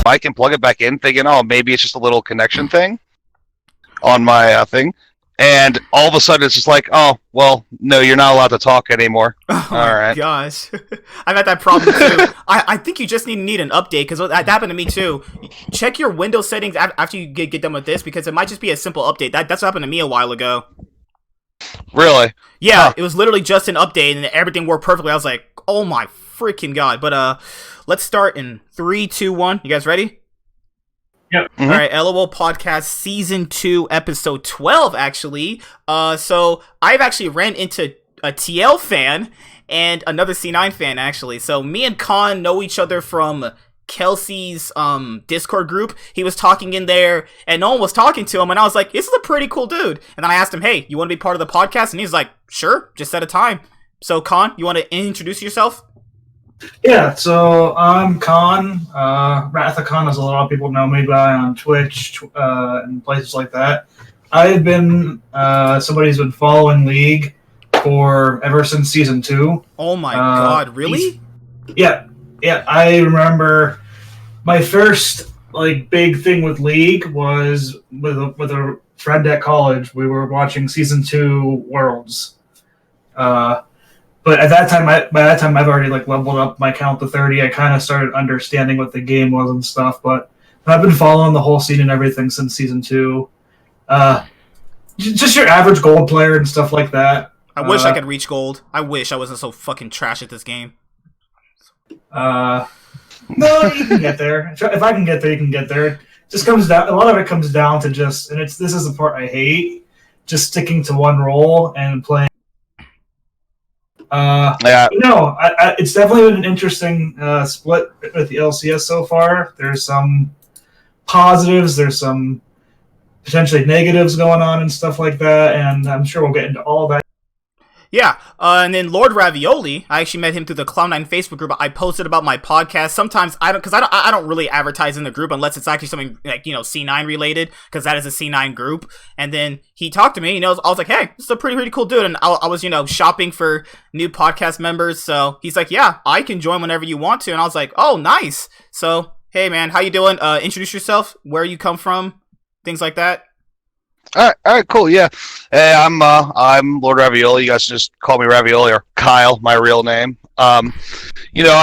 mic and plug it back in, thinking, oh, maybe it's just a little connection thing on my thing. And all of a sudden, it's just like, oh, well, no, you're not allowed to talk anymore. Oh all my right. gosh. I've had that problem too. I think you just need an update, because that happened to me too. Check your Windows settings after you get done with this, because it might just be a simple update. That's what happened to me a while ago. Really? Yeah, Huh. It was literally just an update and everything worked perfectly. I was like, oh my freaking god. But let's start in 3, 2, 1. You guys ready? Yep. Mhm. All right, LOL Podcast Season 2, Episode 12, actually. So I've actually ran into a TL fan and another C9 fan, actually. So me and Khan know each other from Kelsey's Discord group. He was talking in there, and no one was talking to him, and I was like, this is a pretty cool dude. And then I asked him, hey, you want to be part of the podcast? And he's like, sure, just set a time. So Khan, you want to introduce yourself? Yeah, so I'm Khan. Rathacon, as a lot of people know me by on Twitch and places like that. I've been somebody who's been following League for ever since Season 2. Oh my god, really? Yeah, I remember my first big thing with League was with a friend at college. We were watching Season 2 Worlds. But at that time, by that time, I've already leveled up my count to 30. I kind of started understanding what the game was and stuff. But I've been following the whole scene and everything since Season 2. Just your average gold player and stuff like that. I wish I could reach gold. I wish I wasn't so fucking trash at this game. No, you can get there. If I can get there, you can get there. It just comes down. A lot of it comes down to this is the part I hate. Just sticking to one role and playing. Yeah. No, it's definitely been an interesting split with the LCS so far. There's some positives, there's some potentially negatives going on and stuff like that, and I'm sure we'll get into all that. Yeah, and then Lord Ravioli, I actually met him through the Cloud9 Facebook group. I posted about my podcast. Sometimes I don't really advertise in the group unless it's actually something C9 related, because that is a C9 group. And then he talked to me, I was like, hey, this is a pretty cool dude. And I was shopping for new podcast members, so he's like, yeah, I can join whenever you want to. And I was like, oh, nice. So hey man, how you doing? Introduce yourself, where you come from, things like that. All right, cool. Yeah, hey, I'm Lord Ravioli. You guys just call me Ravioli or Kyle, my real name. I've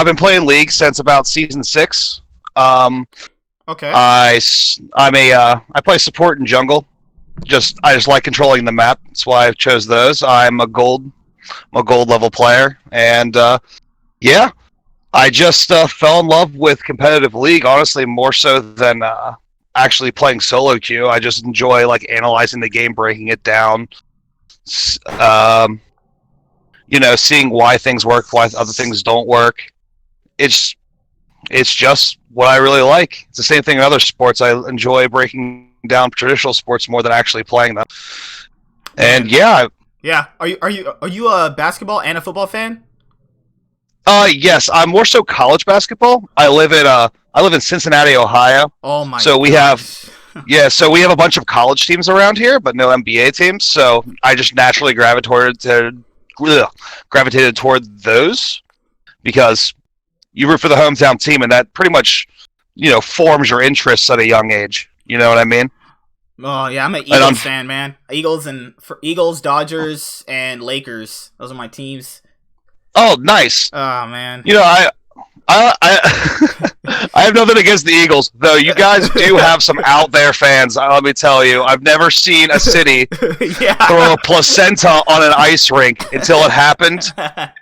been playing League since about Season 6. Okay. I play support and jungle. I just like controlling the map. That's why I chose those. I'm a gold level player, and yeah, I just fell in love with competitive League. Honestly, more so than actually playing solo queue. I just enjoy analyzing the game, breaking it down, seeing why things work, why other things don't work. It's just what I really like. It's the same thing in other sports. I enjoy breaking down traditional sports more than actually playing them. And yeah. Are you a basketball and a football fan? Yes, I'm more so college basketball. I live in Cincinnati, Ohio. Oh my! So we have a bunch of college teams around here, but no NBA teams. So I just naturally gravitated toward those because you root for the hometown team, and that pretty much forms your interests at a young age. You know what I mean? Oh yeah, I'm an Eagles fan, man. Eagles, Dodgers, and Lakers. Those are my teams. Oh, nice. Oh man. I have nothing against the Eagles, though. You guys do have some out there fans. Let me tell you, I've never seen a city throw a placenta on an ice rink until it happened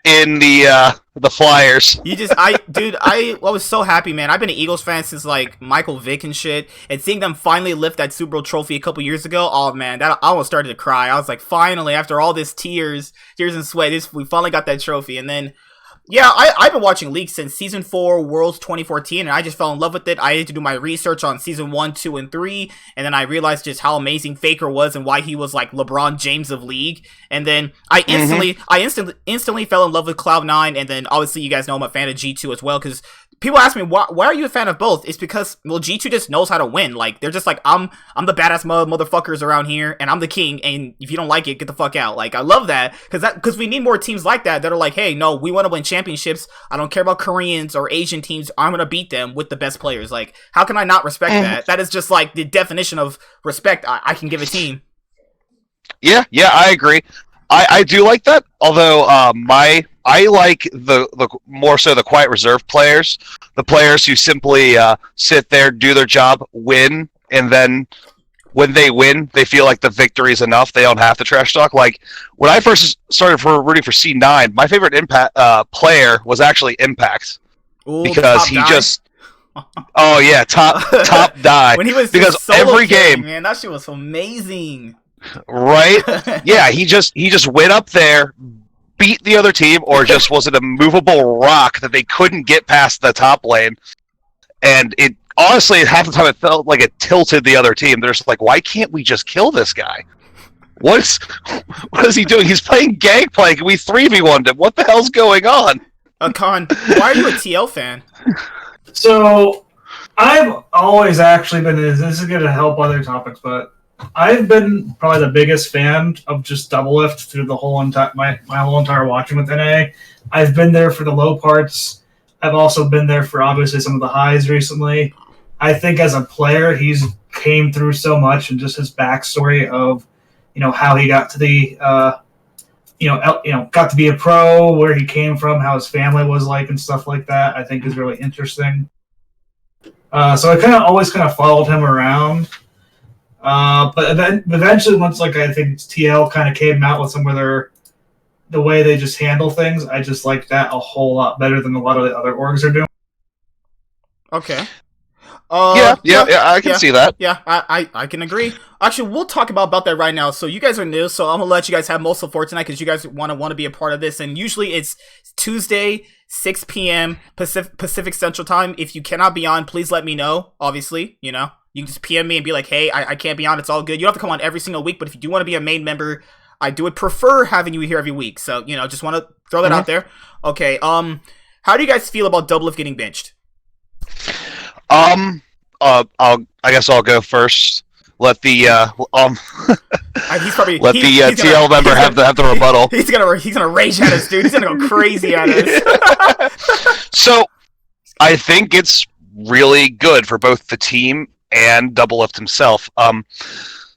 in the Flyers. I was so happy, man. I've been an Eagles fan since Michael Vick and shit, and seeing them finally lift that Super Bowl trophy a couple years ago. Oh man, I almost started to cry. I was like, finally, after all this tears and sweat, we finally got that trophy, and then. Yeah, I've been watching League since Season 4, Worlds 2014, and I just fell in love with it. I had to do my research on Season 1, 2, and 3, and then I realized just how amazing Faker was and why he was LeBron James of League. And then I instantly fell in love with Cloud9, and then obviously you guys know I'm a fan of G2 as well, because people ask me, why are you a fan of both? It's because, G2 just knows how to win. They're just I'm the badass motherfuckers around here, and I'm the king, and if you don't like it, get the fuck out. I love that, because we need more teams like that that are hey, no, we want to win championships. championships. I don't care about Koreans or Asian teams. I'm gonna beat them with the best players. Like, how can I not respect that? That is just like the definition of respect I can give a team. Yeah, I agree. I do like that. Although I like the more so the quiet reserve players, the players who simply sit there, do their job, win, and then when they win, they feel like the victory is enough. They don't have to trash talk. Like when I first started rooting for C9, my favorite Impact player was actually Impact. Ooh, because he die. just oh yeah, top die. When he was because solo every killing, game, man, that shit was amazing. right? Yeah, he just went up there, beat the other team, or just was an immovable rock that they couldn't get past the top lane. And it honestly, half the time it felt like it tilted the other team. They're just like, why can't we just kill this guy? What is he doing? He's playing Gangplank, and we 3v1'd him. What the hell's going on? Khan, why are you a TL fan? So, I've always actually been. This is going to help other topics, but I've been probably the biggest fan of just Doublelift through the whole entire my whole entire watching with NA. I've been there for the low parts. I've also been there for obviously some of the highs recently. I think as a player, he's came through so much, and just his backstory of, how he got to the, got to be a pro, where he came from, how his family was like, and stuff like that. I think is really interesting. So I always followed him around. But then eventually, once I think TL kind of came out with some of the way they just handle things, I just like that a whole lot better than a lot of the other orgs are doing. Okay. Yeah, I can see that. Yeah, I can agree. Actually, we'll talk about that right now. So you guys are new, so I'm gonna let you guys have most of Fortnite because you guys want to be a part of this. And usually it's Tuesday, 6 p.m. Pacific Central Time. If you cannot be on, please let me know. Obviously, you can just PM me and be like, hey, I can't be on. It's all good. You don't have to come on every single week, but if you do want to be a main member, I would prefer having you here every week. So just want to throw that out there. Okay. How do you guys feel about Doublelift getting benched? I guess I'll go first. Let the He's probably let the TL member have the rebuttal. He's gonna rage at us, dude. He's gonna go crazy at us. So, I think it's really good for both the team and Doublelift himself.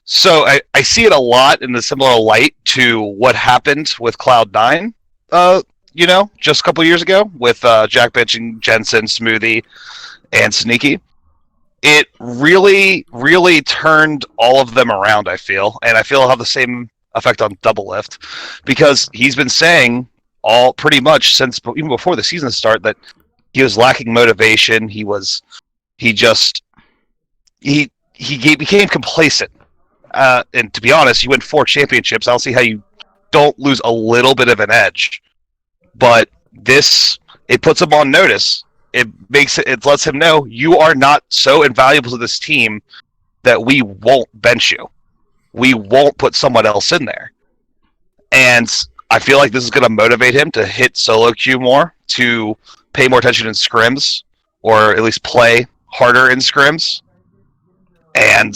So I see it a lot in the similar light to what happened with Cloud9. Just a couple years ago with Jack benching Jensen, Smoothie, and Sneaky. It really, really turned all of them around, I feel. And I feel it'll have the same effect on Doublelift. Because he's been saying pretty much since even before the season start that he was lacking motivation. He became complacent. And to be honest, you win 4 championships. I don't see how you don't lose a little bit of an edge. But it puts him on notice. It lets him know you are not so invaluable to this team that we won't bench you. We won't put someone else in there. And I feel like this is going to motivate him to hit solo queue more, to pay more attention in scrims, or at least play harder in scrims. And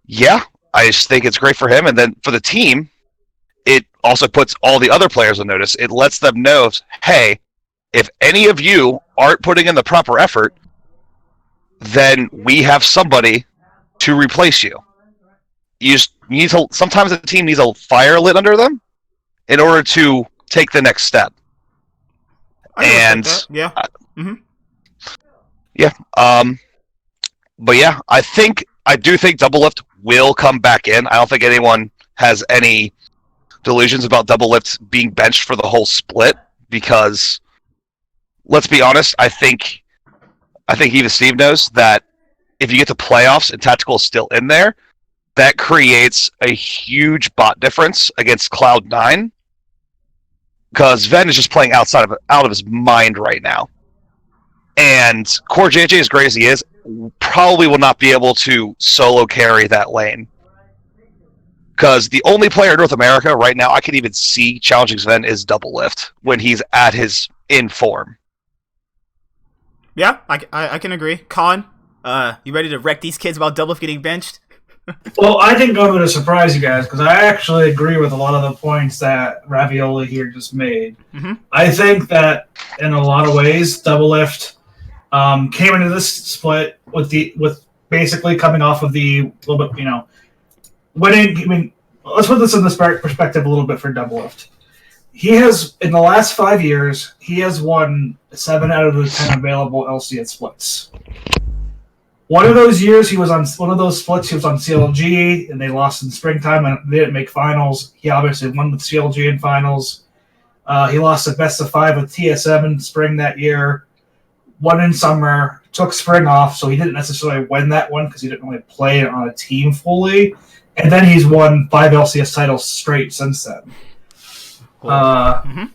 yeah, I just think it's great for him. And then for the team, it also puts all the other players on notice. It lets them know, hey, if any of you aren't putting in the proper effort, then we have somebody to replace you. You need to. Sometimes the team needs a fire lit under them in order to take the next step. And yeah, yeah. But yeah, I do think Doublelift will come back in. I don't think anyone has any delusions about Doublelift being benched for the whole split because, let's be honest, I think even Steve knows that if you get to playoffs and Tactical is still in there, that creates a huge bot difference against Cloud9 because Ven is just playing out of his mind right now. And Core JJ, as great as he is, probably will not be able to solo carry that lane. Because the only player in North America right now I can even see challenging Sven is Doublelift when he's at his in form. Yeah, I can agree. Khan, you ready to wreck these kids about Doublelift getting benched? Well, I think I'm going to surprise you guys because I actually agree with a lot of the points that Ravioli here just made. Mm-hmm. I think that in a lot of ways, Double Lift came into this split with basically coming off of the little bit, winning. I mean, let's put this in this perspective a little bit for Double Lift. He has, in the last 5 years, he has won 7 out of the 10 available LCS splits. One of those years, he was on one of those splits. He was on CLG, and they lost in springtime, and they didn't make finals. He obviously won with CLG in finals. He lost a best of 5 with TSM in spring that year. Won in summer. Took spring off, so he didn't necessarily win that one because he didn't really play on a team fully. And then he's won 5 LCS titles straight since then. Cool.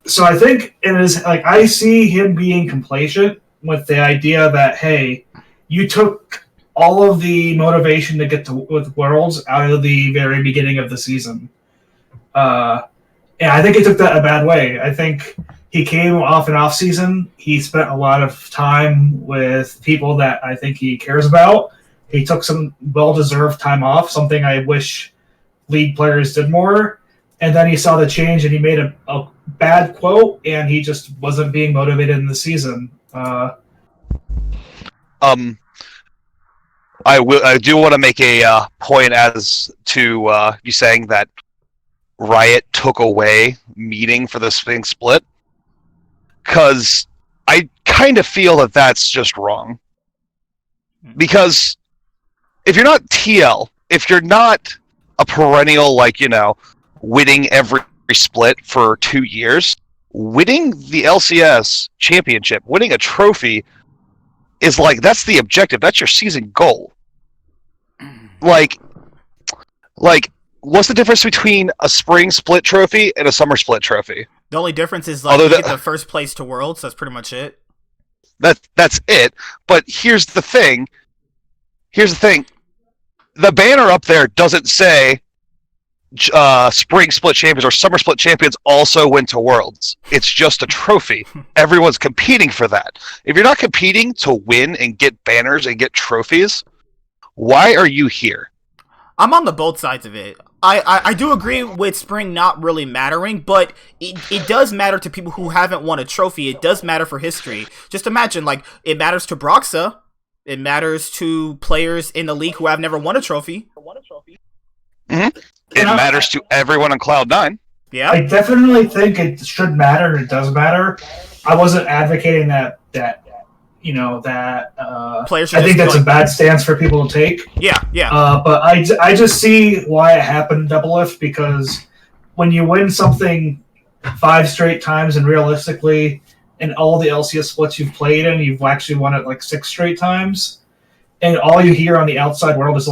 So I think it is like I see him being complacent with the idea that hey, you took all of the motivation to get to with Worlds out of the very beginning of the season. And I think he took that a bad way. I think he came off an off season. He spent a lot of time with people that I think he cares about. He took some well-deserved time off, something I wish league players did more. And then he saw the change, and he made a bad quote, and he just wasn't being motivated in the season. I do want to make a point as to you saying that Riot took away meeting for the Spring split, because I kind of feel that that's just wrong. Because if you're not TL, if you're not a perennial, winning every split for 2 years, winning the LCS championship, winning a trophy is that's the objective. That's your season goal. Like, what's the difference between a spring split trophy and a summer split trophy? The only difference is you get the first place to Worlds. That's pretty much it. That's it. But here's the thing. The banner up there doesn't say spring split champions or summer split champions also went to Worlds. It's just a trophy. Everyone's competing for that. If you're not competing to win and get banners and get trophies, why are you here? I'm on the both sides of it. I do agree with spring not really mattering, but it does matter to people who haven't won a trophy. It does matter for history. Just imagine, it matters to Broxa. It matters to players in the league who have never won a trophy. Mm-hmm. It matters to everyone on Cloud9. Yeah, I definitely think it should matter. It does matter. I wasn't advocating that players. I think that's a bad stance for people to take. Yeah. But I just see why it happened in Double Lift, because when you win something 5 straight times, and realistically, in all the LCS splits you've played in, you've actually won it 6 straight times, and all you hear on the outside world is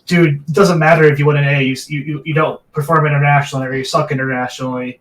dude, it doesn't matter if you win an A, you don't perform internationally or you suck internationally.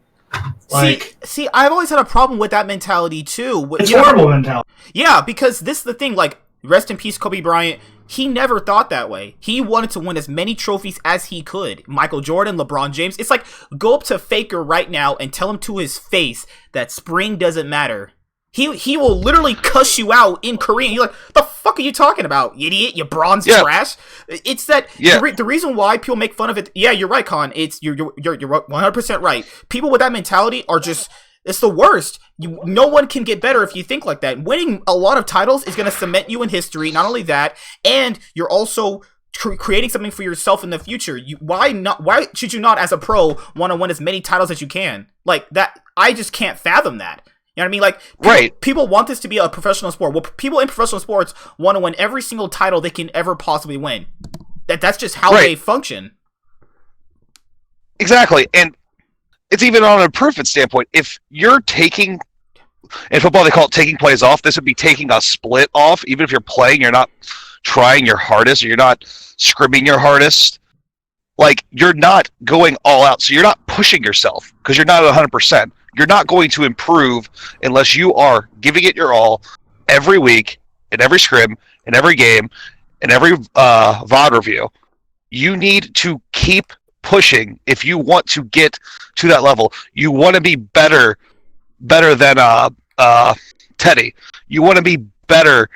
See, I've always had a problem with that mentality too. It's horrible mentality. Yeah, because this is the thing, rest in peace Kobe Bryant, he never thought that way. He wanted to win as many trophies as he could. Michael Jordan, LeBron James, it's go up to Faker right now and tell him to his face that spring doesn't matter. He will literally cuss you out in Korean. You're the fuck are you talking about, idiot? You bronze trash. It's that the reason why people make fun of it. Yeah, you're right, Con. You're 100% right. People with that mentality are just it's the worst. No one can get better if you think like that. Winning a lot of titles is going to cement you in history. Not only that, and you're also creating something for yourself in the future. Why should you not, as a pro, want to win as many titles as you can? That, I just can't fathom that. You know what I mean? People want this to be a professional sport. Well, people in professional sports want to win every single title they can ever possibly win. That's just how they function. Exactly. And it's even on an improvement standpoint. If you're taking, in football they call it taking plays off, this would be taking a split off. Even if you're playing, you're not trying your hardest, or you're not scrimming your hardest. You're not going all out. So you're not pushing yourself because you're not 100%. You're not going to improve unless you are giving it your all every week, in every scrim, in every game, in every VOD review. You need to keep pushing if you want to get to that level. You want to be better than Teddy. You want to be better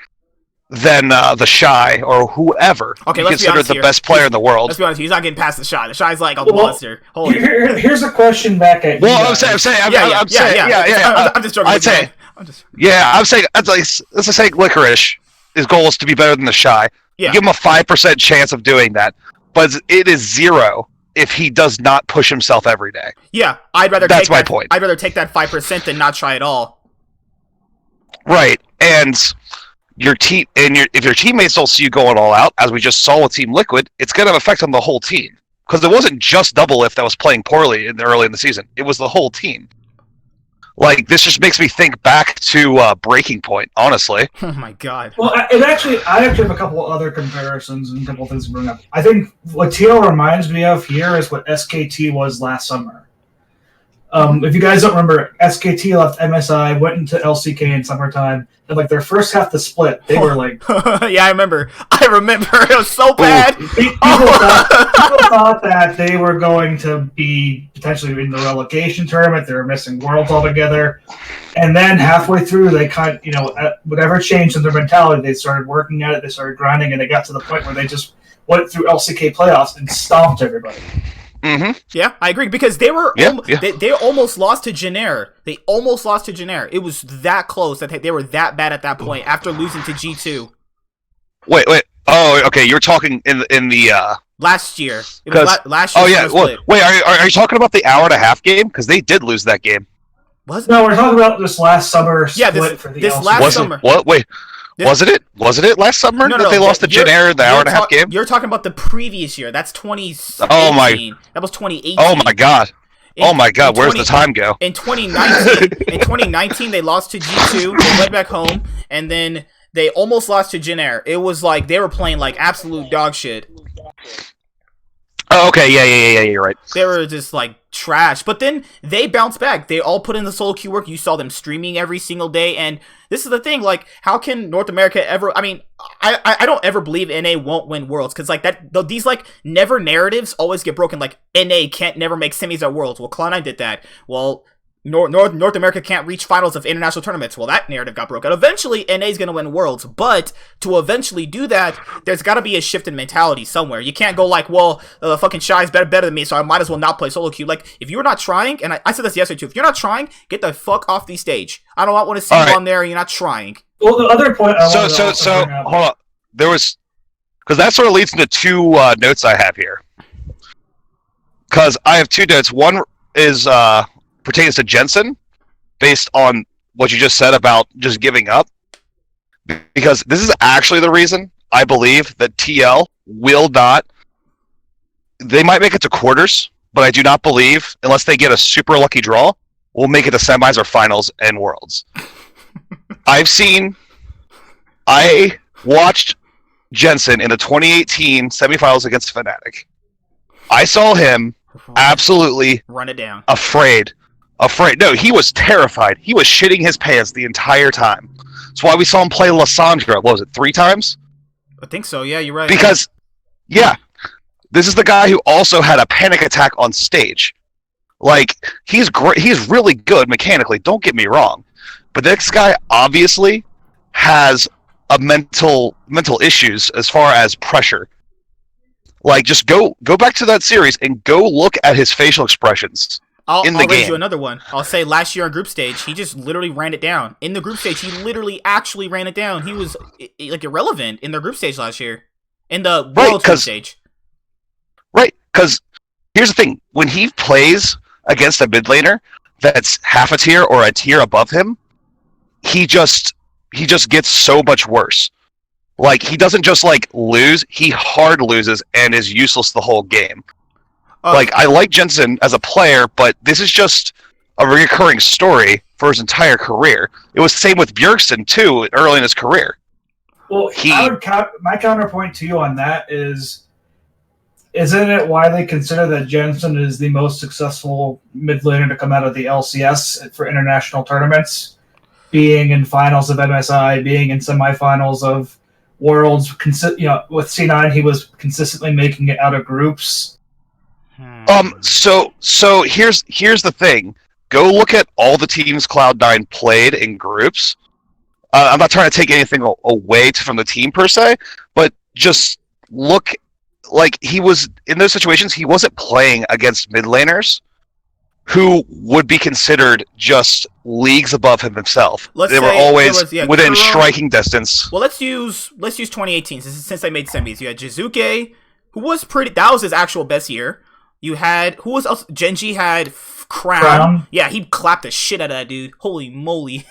than the Shy or whoever Okay, you let's be consider honest the here. best player in the world. Let's be honest, he's not getting past the Shy. The Shy's like a Well, monster. Holy. Here's a question back at you. Well, I'm guys. saying, I'm Yeah. saying, I'm just joking. I'd say, I'm saying, let's just say Licorice. His goal is to be better than the Shy. Yeah. Give him a 5% chance of doing that, but it is 0 if he does not push himself every day. Yeah, I'd rather That's take my that, point. I'd rather take that 5% than not try at all. Right, and if your teammates don't see you going all out, as we just saw with Team Liquid, it's going to have an effect on the whole team. Because it wasn't just Doublelift that was playing poorly early in the season; it was the whole team. Like, this just makes me think back to Breaking Point, honestly. Oh my god. Well, I actually have a couple of other comparisons and a couple of things to bring up. I think what TL reminds me of here is what SKT was last summer. If you guys don't remember, SKT left MSI, went into LCK in summertime, and like their first half the split, they were like, Yeah, I remember. It was so bad. people thought that they were going to be potentially in the relegation tournament. They were missing Worlds altogether. And then halfway through, they whatever changed in their mentality, they started working at it, they started grinding, and they got to the point where they just went through LCK playoffs and stomped everybody. Mm-hmm. Yeah, I agree, because they were Yeah. they almost lost to Jenner. They almost lost to Jenner. It was that close that they were that bad at that point after losing to G2 Wait. Oh, okay. You're talking in the last year. It was last year. Oh yeah. Well, wait. Are you talking about the hour-and-a-half game? Because they did lose that game. No, we're talking about this last summer split for the this LCK. last summer. What? Wait. Wasn't it last summer that they lost to Jenner in the hour-and-a-half game? You're talking about the previous year. That's 2018. Oh my! That was 2018. Oh my god! Where's the time go? In 2019, they lost to G2. They went back home, and then they almost lost to Jenner. It was like they were playing like absolute dog shit. Oh, okay. Yeah. You're right. They were just like trash. But then they bounced back. They all put in the solo queue work. You saw them streaming every single day. And this is the thing. Like, how can North America ever? I mean, I don't ever believe NA won't win Worlds, because like these like never narratives always get broken. Like, NA can't never make semis at Worlds. Well, Cloud9 did that. Well, North America can't reach finals of international tournaments. Well, that narrative got broken. Eventually, NA is going to win Worlds, but to eventually do that, there's got to be a shift in mentality somewhere. You can't go like, well, fucking Shy is better than me, so I might as well not play solo queue. Like, if you're not trying, and I said this yesterday too, if you're not trying, get the fuck off the stage. I don't want to see you on there and you're not trying. Well, the other point I So wanted to also bring up- hold on. There was, because that sort of leads into two notes I have here. Because I have two notes. One is pertains to Jensen, based on what you just said about just giving up. Because this is actually the reason I believe that TL will not. They might make it to quarters, but I do not believe, unless they get a super lucky draw, will make it to semis or finals and Worlds. I watched Jensen in the 2018 semifinals against Fnatic. I saw him absolutely Run it down. afraid. No, he was terrified. He was shitting his pants the entire time. That's why we saw him play Lissandra. What was it, 3 times? I think so. Yeah, you're right. Because, yeah, this is the guy who also had a panic attack on stage. Like, he's great. He's really good mechanically. Don't get me wrong, but this guy obviously has a mental issues as far as pressure. Like, just go back to that series and go look at his facial expressions. I'll in the raise game. you another one. I'll say last year on group stage, he just literally ran it down. In the group stage, he literally actually ran it down. He was like irrelevant in their group stage last year. In the World group stage. Right, because here's the thing. When he plays against a mid laner that's half a tier or a tier above him, he just gets so much worse. Like, he doesn't just like lose, he hard loses and is useless the whole game. Like, I like Jensen as a player, but this is just a recurring story for his entire career. It was the same with Bjergsen, too, early in his career. Well, my counterpoint to you on that is, isn't it why they consider that Jensen is the most successful mid laner to come out of the LCS for international tournaments? Being in finals of MSI, being in semifinals of Worlds, with C9, he was consistently making it out of groups. So here's the thing. Go look at all the teams Cloud9 played in groups. I'm not trying to take anything away from the team per se, but just look like he was in those situations. He wasn't playing against mid laners who would be considered just leagues above him himself. They were always within striking distance. Well, let's use 2018 since they made semis. You had Jizuke, who was pretty. That was his actual best year. You had who was else? Genji had Crown. Yeah, he clapped the shit out of that dude. Holy moly!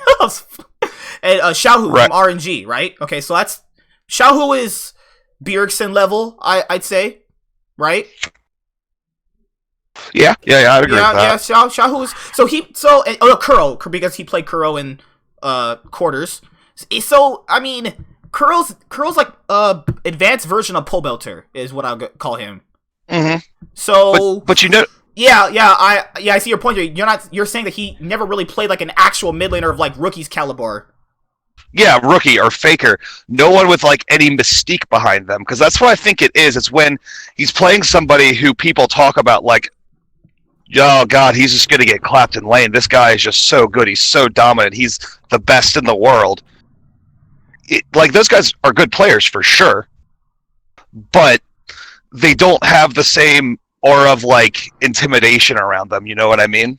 And Xiaohu from RNG, right? Okay, so that's Xiaohu is Bjergsen level, I'd say, right? Yeah, I'd agree with that. Yeah, Xiaohu's Kuro, because he played Kuro in quarters. So I mean, Kuro's like advanced version of Pole Belter is what I'll call him. Mm-hmm. So, but you know. Yeah, I see your point. You're saying that he never really played like an actual mid laner of like rookie's caliber. Yeah, rookie or faker. No one with like any mystique behind them, because that's what I think it is. It's when he's playing somebody who people talk about like, oh god, he's just gonna get clapped in lane. This guy is just so good. He's so dominant. He's the best in the world. Like those guys are good players for sure, but they don't have the same aura of like intimidation around them. You know what I mean?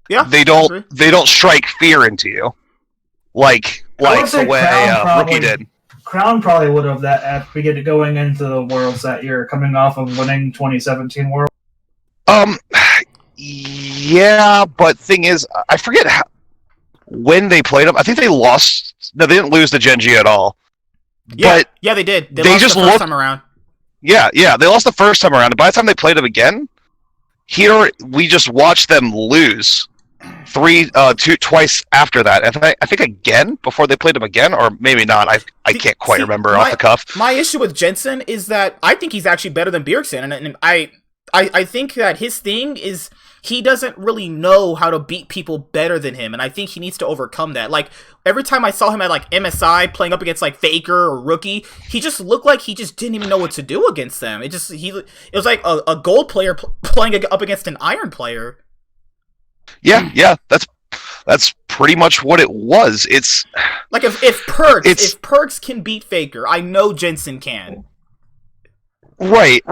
Yeah. They don't strike fear into you, like the way Rookie did. Crown probably would have that at beginning going into the Worlds that year, coming off of winning 2017 World. Yeah, but thing is, I forget when they played them. I think they lost. No, they didn't lose to Genji at all. Yeah, they did. They lost the first time around. Yeah, they lost the first time around, and by the time they played them again, we just watched them lose twice after that. And I think again before they played them again, or maybe not. I can't quite remember off the cuff. My issue with Jensen is that I think he's actually better than Bjergsen, and I think that his thing is he doesn't really know how to beat people better than him, and I think he needs to overcome that. Like, every time I saw him at, like, MSI playing up against, like, Faker or Rookie, he just looked like he just didn't even know what to do against them. It was like a gold player playing up against an iron player. Yeah, that's pretty much what it was. It's like if Perks can beat Faker, I know Jensen can. Right.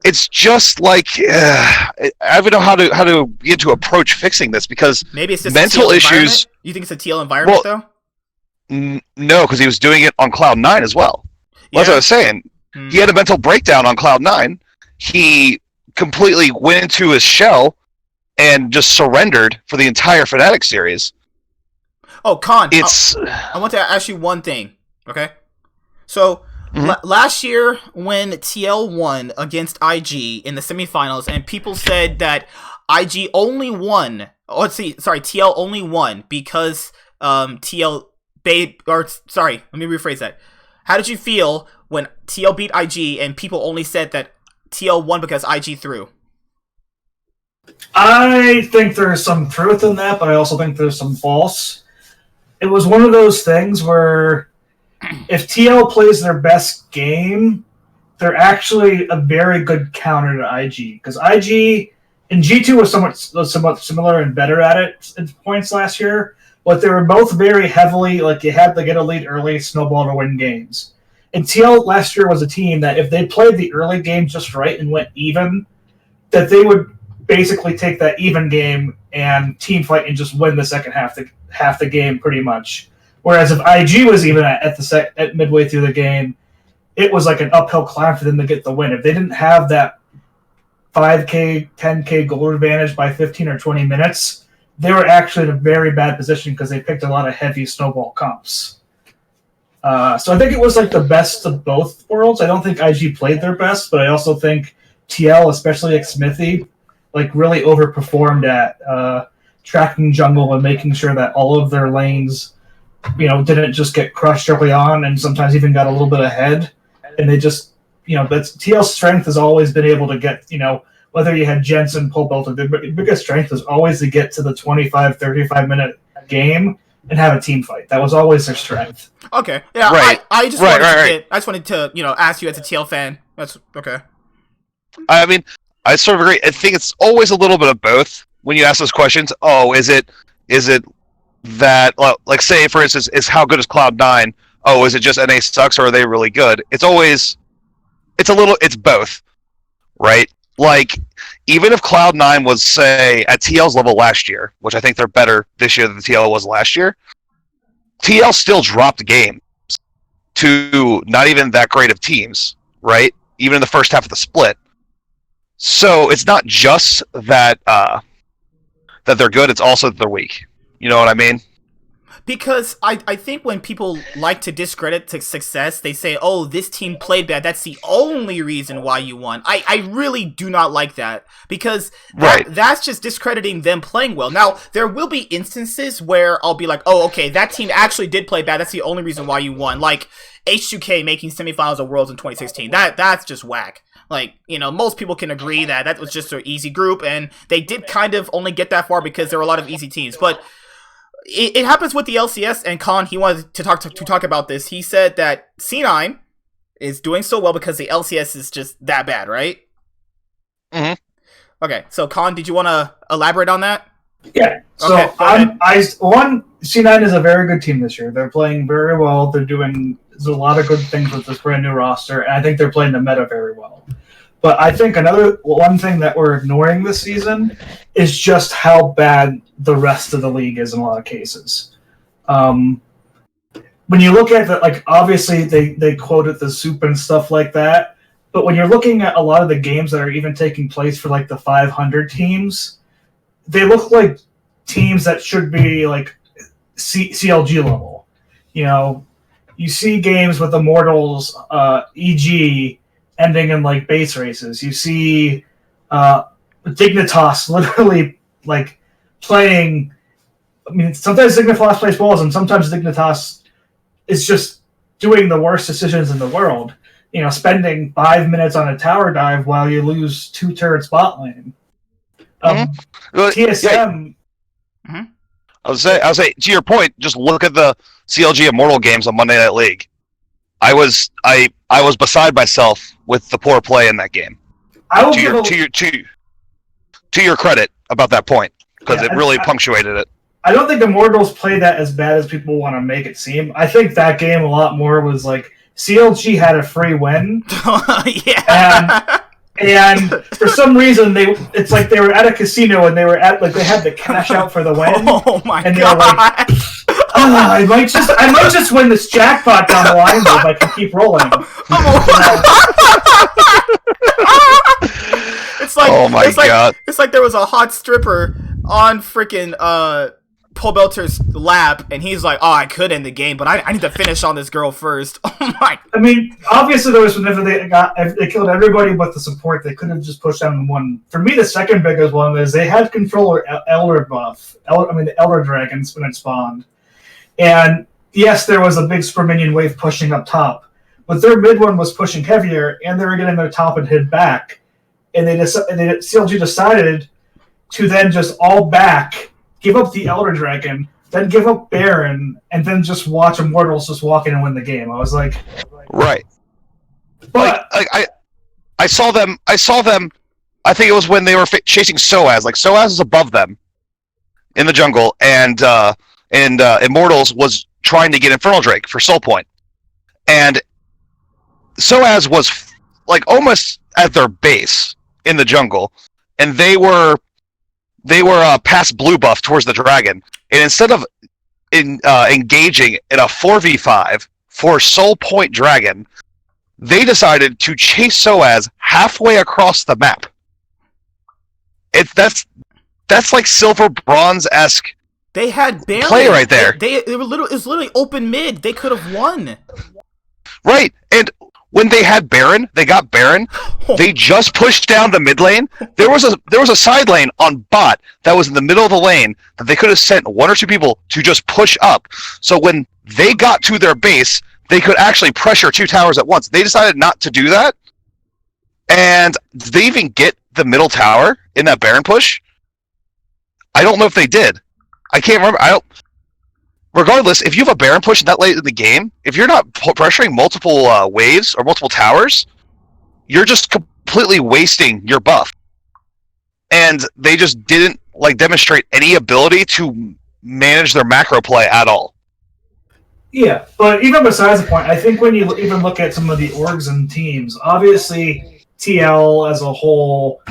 It's just like I don't know how to get to approach fixing this, because maybe it's just mental issues. You think it's a TL environment though? No, because he was doing it on Cloud9 as well. Yeah. As I was saying, he had a mental breakdown on Cloud9. He completely went into his shell and just surrendered for the entire Fnatic series. Oh, Khan, I want to ask you one thing, okay? So, last year when TL won against IG in the semifinals, and people said that IG only won, TL only won because let me rephrase that. How did you feel when TL beat IG and people only said that TL won because IG threw? I think there's some truth in that, but I also think there's some false. It was one of those things where if TL plays their best game, they're actually a very good counter to IG. Because IG and G2 was somewhat similar and better at it at points last year, but they were both very heavily, like, you had to get a lead early, snowball to win games. And TL last year was a team that if they played the early game just right and went even, that they would basically take that even game and team fight and just win the second half the game pretty much. Whereas if IG was even at midway through the game, it was like an uphill climb for them to get the win. If they didn't have that 5K, 10K goal advantage by 15 or 20 minutes, they were actually in a very bad position because they picked a lot of heavy snowball comps. So I think it was like the best of both worlds. I don't think IG played their best, but I also think TL, especially Xmithie, like really overperformed at tracking jungle and making sure that all of their lanes, didn't just get crushed early on and sometimes even got a little bit ahead. And they just, that's TL's strength has always been able to get, whether you had Jensen, Pole Belter, the biggest strength is always to get to the 25, 35-minute game and have a team fight. That was always their strength. Okay. Yeah, right. I just wanted to ask you as a TL fan. That's okay. I mean, I sort of agree. I think it's always a little bit of both when you ask those questions. Oh, is it that, like, say for instance, is how good is Cloud9? Oh, is it just NA sucks, or are they really good? It's both, right? Like, even if Cloud9 was, say, at TL's level last year, which I think they're better this year than TL was last year, TL still dropped games to not even that great of teams, right? Even in the first half of the split. So it's not just that that they're good, it's also that they're weak. You know what I mean? Because I think when people like to discredit success, they say, oh, this team played bad. That's the only reason why you won. I really do not like that. Because that's just discrediting them playing well. Now, there will be instances where I'll be like, oh, okay, that team actually did play bad. That's the only reason why you won. Like, H2K making semifinals of Worlds in 2016. That's just whack. Like, you know, most people can agree that was just an easy group. And they did kind of only get that far because there were a lot of easy teams. But it happens with the LCS, and Khan, he wanted to talk about this. He said that C9 is doing so well because the LCS is just that bad, right? Mm-hmm. Okay, so Khan, did you want to elaborate on that? Yeah. So okay, C9 is a very good team this year. They're playing very well. There's a lot of good things with this brand new roster, and I think they're playing the meta very well. But I think one thing that we're ignoring this season is just how bad the rest of the league is in a lot of cases. When you look at the, like, obviously they quoted the soup and stuff like that, but when you're looking at a lot of the games that are even taking place for like the 500 teams, they look like teams that should be like CLG level. You know, you see games with Immortals, EG, ending in like base races. You see Dignitas literally like playing. I mean, sometimes Dignitas plays balls, and sometimes Dignitas is just doing the worst decisions in the world. You know, spending 5 minutes on a tower dive while you lose 2 turrets bot lane. TSM. Mm-hmm. I was say to your point, just look at the CLG Immortal games on Monday Night League. I was beside myself with the poor play in that game. To your credit about that point, because it really punctuated it. I don't think Immortals played that as bad as people want to make it seem. I think that game a lot more was like CLG had a free win. Yeah. And for some reason it's like they were at a casino and they had the cash out for the win. Oh my god. And they were like, I might just win this jackpot down the line though if I can keep rolling. It's like, oh my god. It's like there was a hot stripper on freaking Paul Belter's lap, and he's like, oh, I could end the game, but I need to finish on this girl first. Oh my. I mean, obviously there was whenever they killed everybody but the support, they could have just pushed down one. For me, the second biggest one is they had controller Elder buff. The Elder Dragons when it spawned. And yes, there was a big super minion wave pushing up top, but their mid one was pushing heavier, and they were getting their top and hit back. And CLG decided to then just all back, give up the Elder Dragon, then give up Baron, and then just watch Immortals just walk in and win the game. I was like, right. But I saw them. I think it was when they were chasing Soaz. Like Soaz is above them in the jungle, and Immortals was trying to get Infernal Drake for Soul Point, and Soaz was like almost at their base in the jungle, and they were past blue buff towards the dragon, and instead of engaging in a 4v5 for Soul Point Dragon, they decided to chase Soaz halfway across the map. That's like Silver Bronze-esque. They had Baron. Play right there. It was literally open mid. They could have won. Right, and when they had Baron, they got Baron. They just pushed down the mid lane. There was a side lane on bot that was in the middle of the lane that they could have sent 1 or 2 people to just push up. So when they got to their base, they could actually pressure 2 towers at once. They decided not to do that. And did they even get the middle tower in that Baron push? I don't know if they did. I can't remember. Regardless, if you have a Baron push that late in the game, if you're not pressuring multiple waves or multiple towers, you're just completely wasting your buff. And they just didn't demonstrate any ability to manage their macro play at all. Yeah, but even besides the point, I think when you even look at some of the orgs and teams, obviously TL as a whole,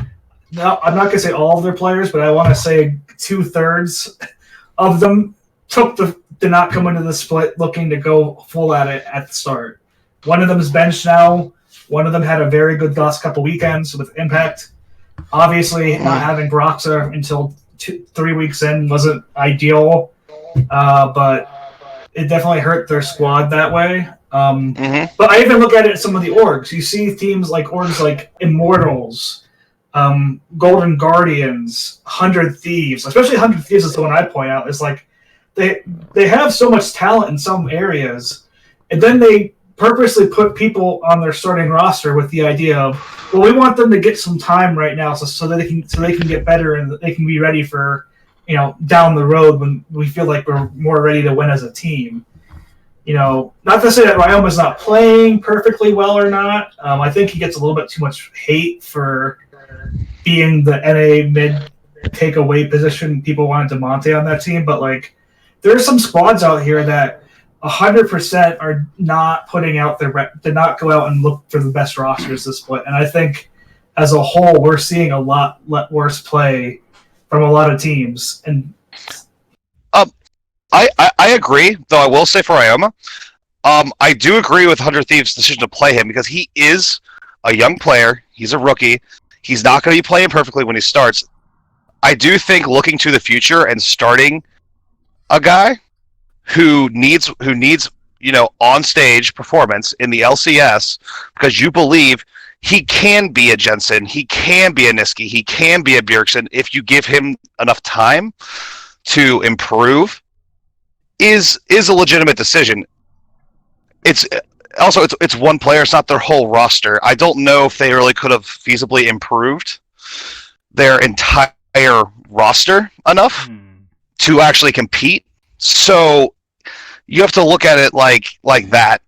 no, I'm not going to say all of their players, but I want to say 2/3 of them did not come into the split looking to go full at it at the start. One of them is benched now. One of them had a very good last couple weekends with Impact. Obviously, not having Broxa until 3 weeks in wasn't ideal, but it definitely hurt their squad that way. But I even look at it at some of the orgs. You see teams like orgs like Immortals, Golden Guardians, 100 Thieves. Especially 100 Thieves is the one I point out. It's like they have so much talent in some areas, and then they purposely put people on their starting roster with the idea of, well, we want them to get some time right now, so that they can get better and they can be ready for, down the road when we feel like we're more ready to win as a team. Not to say that Ryoma's not playing perfectly well or not. I think he gets a little bit too much hate for being the NA mid takeaway position. People wanted DeMonte on that team, but there are some squads out here that 100% are not putting out did not go out and look for the best rosters this split. And I think as a whole, we're seeing a lot worse play from a lot of teams. And I agree, though I will say for Ryoma, I do agree with 100 Thieves' decision to play him because he is a young player. He's a rookie. He's not going to be playing perfectly when he starts. I do think looking to the future and starting a guy who needs on stage performance in the LCS because you believe he can be a Jensen, he can be a Niski, he can be a Bjergsen if you give him enough time to improve is a legitimate decision. It's one player, it's not their whole roster. I don't know if they really could have feasibly improved their entire roster enough to actually compete. So you have to look at it like that.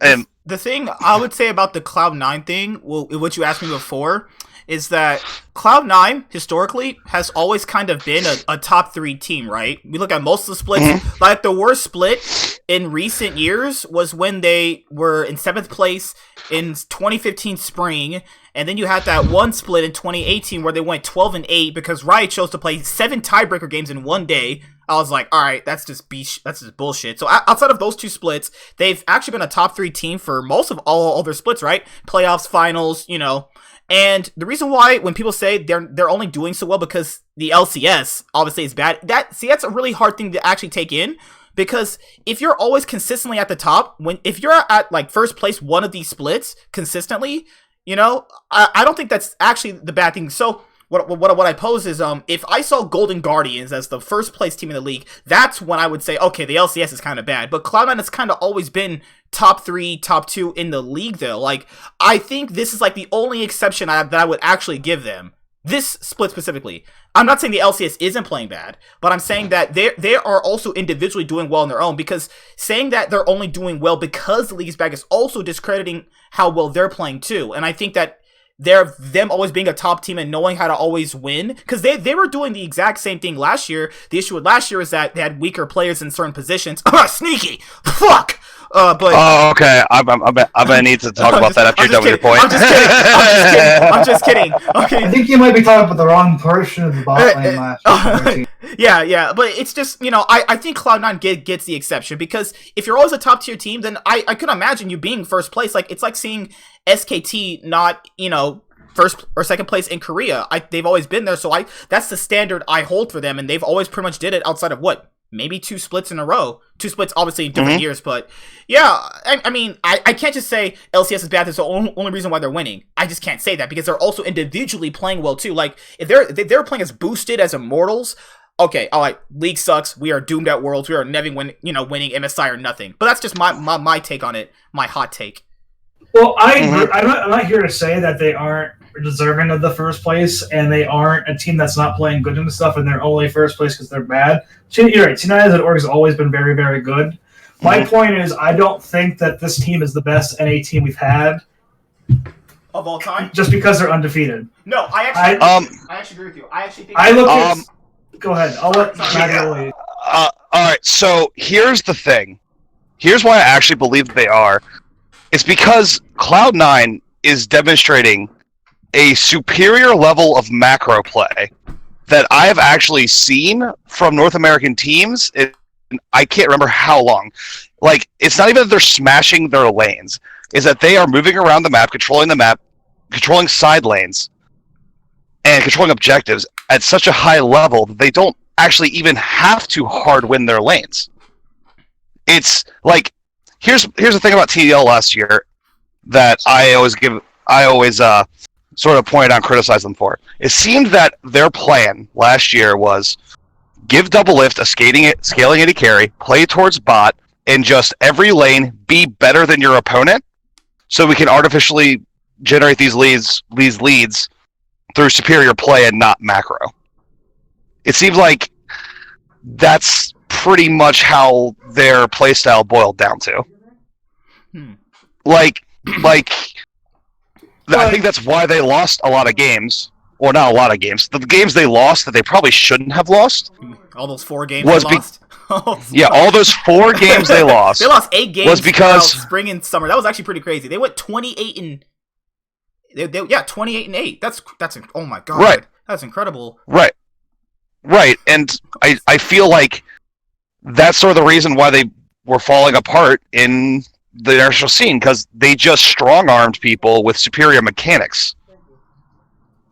And the thing I would say about the Cloud9 thing, what you asked me before, is that Cloud9 historically has always kind of been a top 3 team, right? We look at most of the splits. Like the worst split in recent years was when they were in 7th place in 2015 spring, and then you had that one split in 2018 where they went 12-8 because Riot chose to play 7 tiebreaker games in one day. I was like, all right, that's just bullshit. So outside of those 2 splits, they've actually been a top 3 team for most of all their splits, right? Playoffs, finals, And the reason why when people say they're only doing so well because the LCS obviously is bad, that's a really hard thing to actually take in. Because if you're always consistently at the top, if you're at first place one of these splits consistently, I don't think that's actually the bad thing. So what I pose is if I saw Golden Guardians as the first place team in the league, that's when I would say, okay, the LCS is kind of bad. But Cloud9 has kind of always been top 3, top 2 in the league though. I think this is the only exception that I would actually give them. This split specifically. I'm not saying the LCS isn't playing bad, but I'm saying that they are also individually doing well on their own, because saying that they're only doing well because the league is bad is also discrediting how well they're playing too. And I think that them always being a top team and knowing how to always win, because they were doing the exact same thing last year. The issue with last year is that they had weaker players in certain positions. Sneaky! Fuck! But okay. I'm gonna need to talk about that after you're done with your point. I'm just kidding. Okay. I think you might be talking about the wrong portion of the bot lane last year. Yeah, but it's just, I think Cloud9 gets the exception, because if you're always a top tier team, then I could imagine you being first place. It's like seeing SKT not, first or second place in Korea. They've always been there, so that's the standard I hold for them, and they've always pretty much did it outside of maybe 2 splits in a row. 2 splits, obviously, in different years, but yeah, I mean, I can't just say LCS is bad. That's the only reason why they're winning. I just can't say that, because they're also individually playing well, too. If they're playing as boosted as Immortals, okay, all right, League sucks. We are doomed at Worlds. We are never winning MSI or nothing. But that's just my take on it, my hot take. Well, I'm not here to say that they aren't deserving of the first place, and they aren't a team that's not playing good and stuff, and they're only first place because they're bad. You're right. T9 as an org has always been very, very good. My point is, I don't think that this team is the best NA team we've had of all time, just because they're undefeated. No, I actually agree with you. I actually think Go ahead. I'll let Matt lead. All right. So here's the thing. Here's why I actually believe they are. It's because Cloud9 is demonstrating a superior level of macro play that I've actually seen from North American teams. I can't remember how long. Like, it's not even that they're smashing their lanes. It's that they are moving around the map, controlling side lanes, and controlling objectives at such a high level that they don't actually even have to hard win their lanes. It's like, here's the thing about TDL last year that I always sort of pointed out and criticized them for. It seemed that their plan last year was give Doublelift a scaling AD carry, play towards bot, and just every lane be better than your opponent, so we can artificially generate these leads through superior play and not macro. It seems like that's pretty much how their playstyle boiled down to. Like, I think that's why they lost a lot of games. Or not a lot of games. The games they lost that they probably shouldn't have lost. All those 4 games they lost? Yeah, all those 4 games they lost. They lost 8 games was because spring and summer. That was actually pretty crazy. They went 28 and 8. That's oh my god. Right. That's incredible. Right. And I feel like that's sort of the reason why they were falling apart in the international scene, because they just strong-armed people with superior mechanics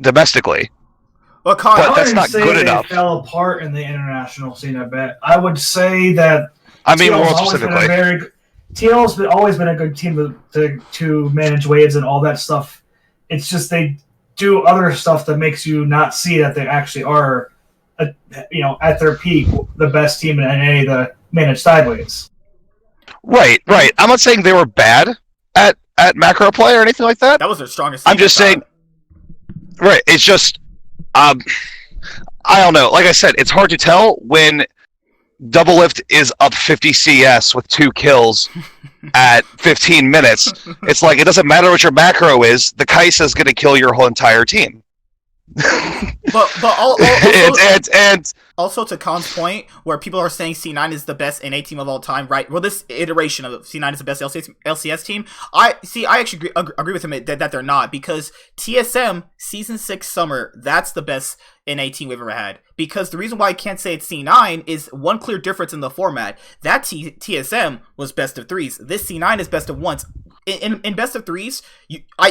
domestically. Well, Connor, but that's not good enough. They fell apart in the international scene, I bet. I would say that World specifically. TL's always been a good team to manage waves and all that stuff. It's just they do other stuff that makes you not see that they actually are, at their peak, the best team in NA to manage sideways. Right. I'm not saying they were bad at macro play or anything like that. That was their strongest. I'm just saying. Right. It's just, I don't know. Like I said, it's hard to tell when Doublelift is up 50 CS with 2 kills at 15 minutes. It's like, it doesn't matter what your macro is. The Kai'Sa is going to kill your whole entire team. Also to Khan's point, where people are saying C9 is the best NA team of all time, right? Well, this iteration of C9 is the best LCS team. I actually agree with him that they're not, because TSM Season 6 Summer, that's the best NA team we've ever had. Because the reason why I can't say it's C9 is one clear difference in the format. That TSM was best of 3s. This C9 is best of 1s. In best of 3s,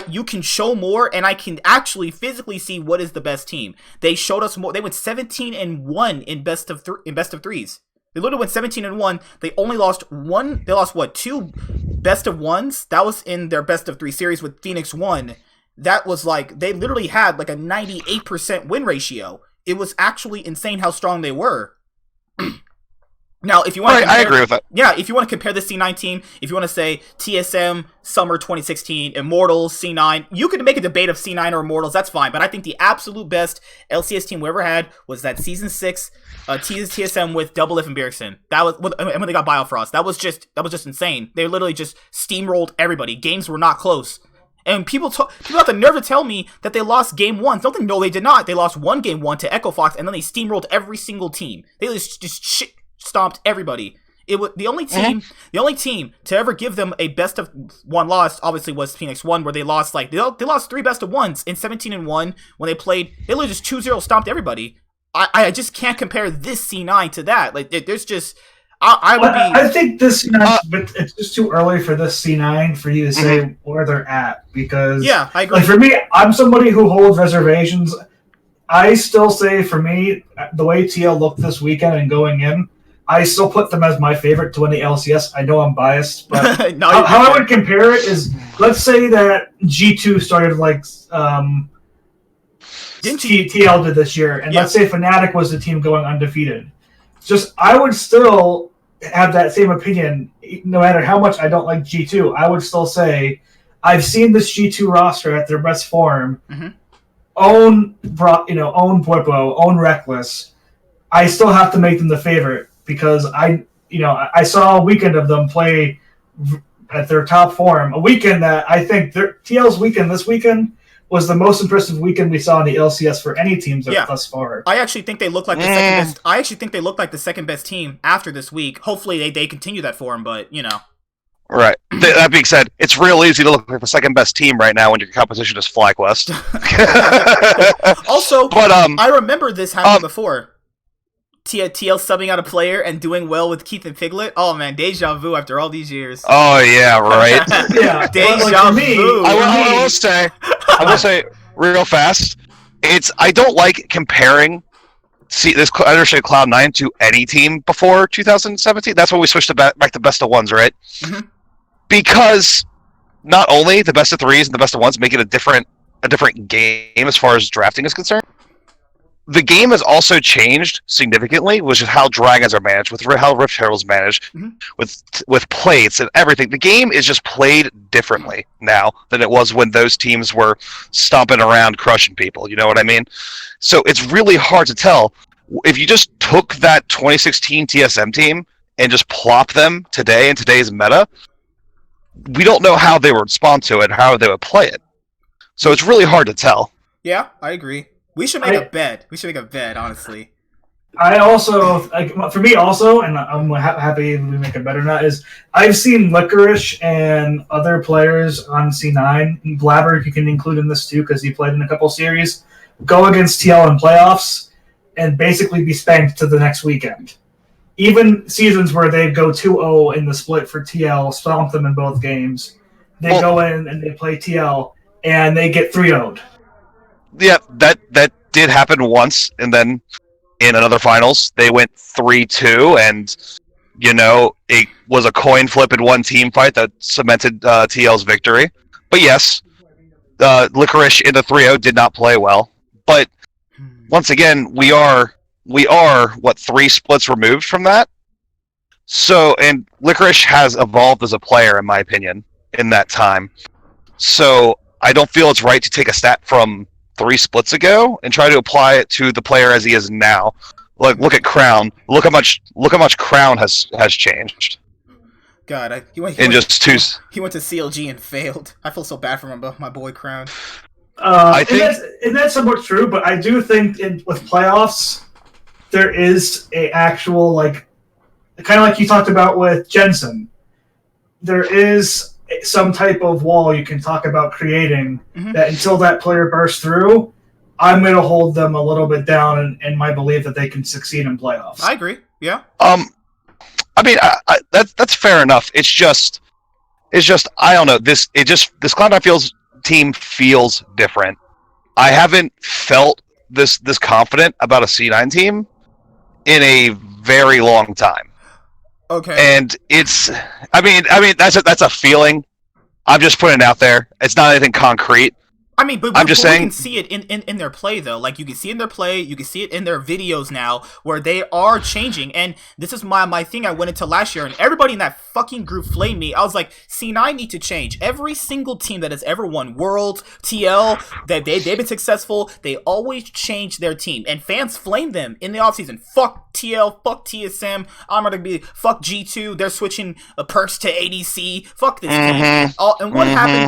you can show more, and I can actually physically see what is the best team. They showed us more. They went 17-1 in best of 3s. They literally went 17-1. They only lost 1. They lost 2 best of 1s. That was in their best of 3 series with Phoenix 1. That was like, they literally had like a 98% win ratio. It was actually insane how strong they were. Now, if you want to I agree with that. Yeah, if you want to compare the C9 team, if you want to say TSM, Summer 2016, Immortals, C9, you could make a debate of C9 or Immortals, that's fine. But I think the absolute best LCS team we ever had was that Season 6 TSM with Doublelift and Bjergsen. That was when they got Biofrost. That was just insane. They literally just steamrolled everybody. Games were not close. And people have the nerve to tell me that they lost game 1. Something, no, they did not. They lost game 1 to Echo Fox, and then they steamrolled every single team. They just stomped everybody. It was the only team to ever give them a best of 1 loss. Obviously, was Phoenix 1, where they lost they lost 3 best of 1s in 17-1 when they played. They literally just 2-0 stomped everybody. I just can't compare this C9 to that. Like, there's just I think this C9, but it's just too early for this C9 for you to say where they're at, because I agree. Like, for me, I'm somebody who holds reservations. I still say, for me, the way TL looked this weekend and going in, I still put them as my favorite to win the LCS. I know I'm biased, but no, how I would compare it is, let's say that G2 started like TL did this year, and let's say Fnatic was the team going undefeated. Just, I would still have that same opinion, no matter how much I don't like G2. I would still say, I've seen this G2 roster at their best form, own Bwipo, own Reckless. I still have to make them the favorite, because I saw a weekend of them play at their top form. A weekend that I think TL's weekend this weekend, was the most impressive weekend we saw in the LCS for any teams thus far. I actually think they look like the second best. I actually think they look like the second best team after this week. Hopefully they continue that form, but you know. Right. That being said, it's real easy to look like the second best team right now when your competition is FlyQuest. Also, but I remember this happening before. TL subbing out a player and doing well with Keith and Piglet. Oh man, deja vu after all these years. Oh yeah, right. Yeah, deja vu. I will say real fast. I don't like comparing this Undershade Cloud9 to any team before 2017. That's when we switched back to best of ones, right? Mm-hmm. Because not only the best of threes and the best of ones make it a different game as far as drafting is concerned. The game has also changed significantly, which is how dragons are managed, with how Rift Herald's managed, with plates and everything. The game is just played differently now than it was when those teams were stomping around crushing people. You know what I mean? So it's really hard to tell. If you just took that 2016 TSM team and just plop them today in today's meta, we don't know how they would respond to it, how they would play it. So it's really hard to tell. Yeah, I agree. We should make a bet. We should make a bet, honestly. I also, for me also, and I'm happy we make a bet or not, is I've seen Licorice and other players on C9, and Blabber you can include in this too because he played in a couple series, go against TL in playoffs and basically be spanked to the next weekend. Even seasons where they go 2-0 in the split for TL, stomp them in both games, they go in and they play TL and they get 3-0'd. Yeah, that did happen once, and then in another finals, they went 3-2, and, you know, it was a coin flip in one team fight that cemented TL's victory. But yes, Licorice in the 3-0 did not play well. But once again, we are, 3 splits removed from that? So, and Licorice has evolved as a player, in my opinion, in that time. So, I don't feel it's right to take a stat from 3 splits ago and try to apply it to the player as he is now. Look at Crown. Look how much Crown has changed. God, he went to CLG and failed. I feel so bad for him, my boy Crown. I think that's somewhat true, but I do think with playoffs there is a actual kind of like you talked about with Jensen. There is some type of wall you can talk about creating that until that player bursts through, I'm going to hold them a little bit down in my belief that they can succeed in playoffs. I agree. Yeah. I mean, that's fair enough. It's just I don't know. This Cloud9 team feels different. I haven't felt this confident about a C9 team in a very long time. Okay. And I mean that's a feeling. I'm just putting it out there. It's not anything concrete. I mean, but we can see it in their play, though. Like, you can see it in their play, you can see it in their videos now, where they are changing. And this is my thing I went into last year, and everybody in that fucking group flamed me. I was like, C9 need to change. Every single team that has ever won Worlds, TL, that they've been successful, they always change their team. And fans flame them in the offseason. Fuck TL, fuck TSM, I'm gonna be, fuck G2, they're switching perks to ADC, fuck this team. And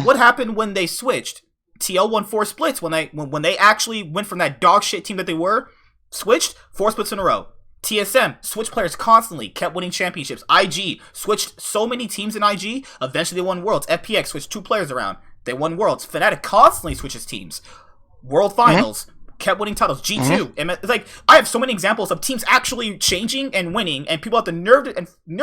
what happened when they switched? TL won 4 splits when they actually went from that dog shit team that they were, switched 4 splits in a row. TSM switched players constantly, kept winning championships. IG switched so many teams in IG, eventually they won Worlds. FPX switched 2 players around, they won Worlds. Fnatic constantly switches teams. World Finals, kept winning titles. G2, and it's like, I have so many examples of teams actually changing and winning, and people have the nerve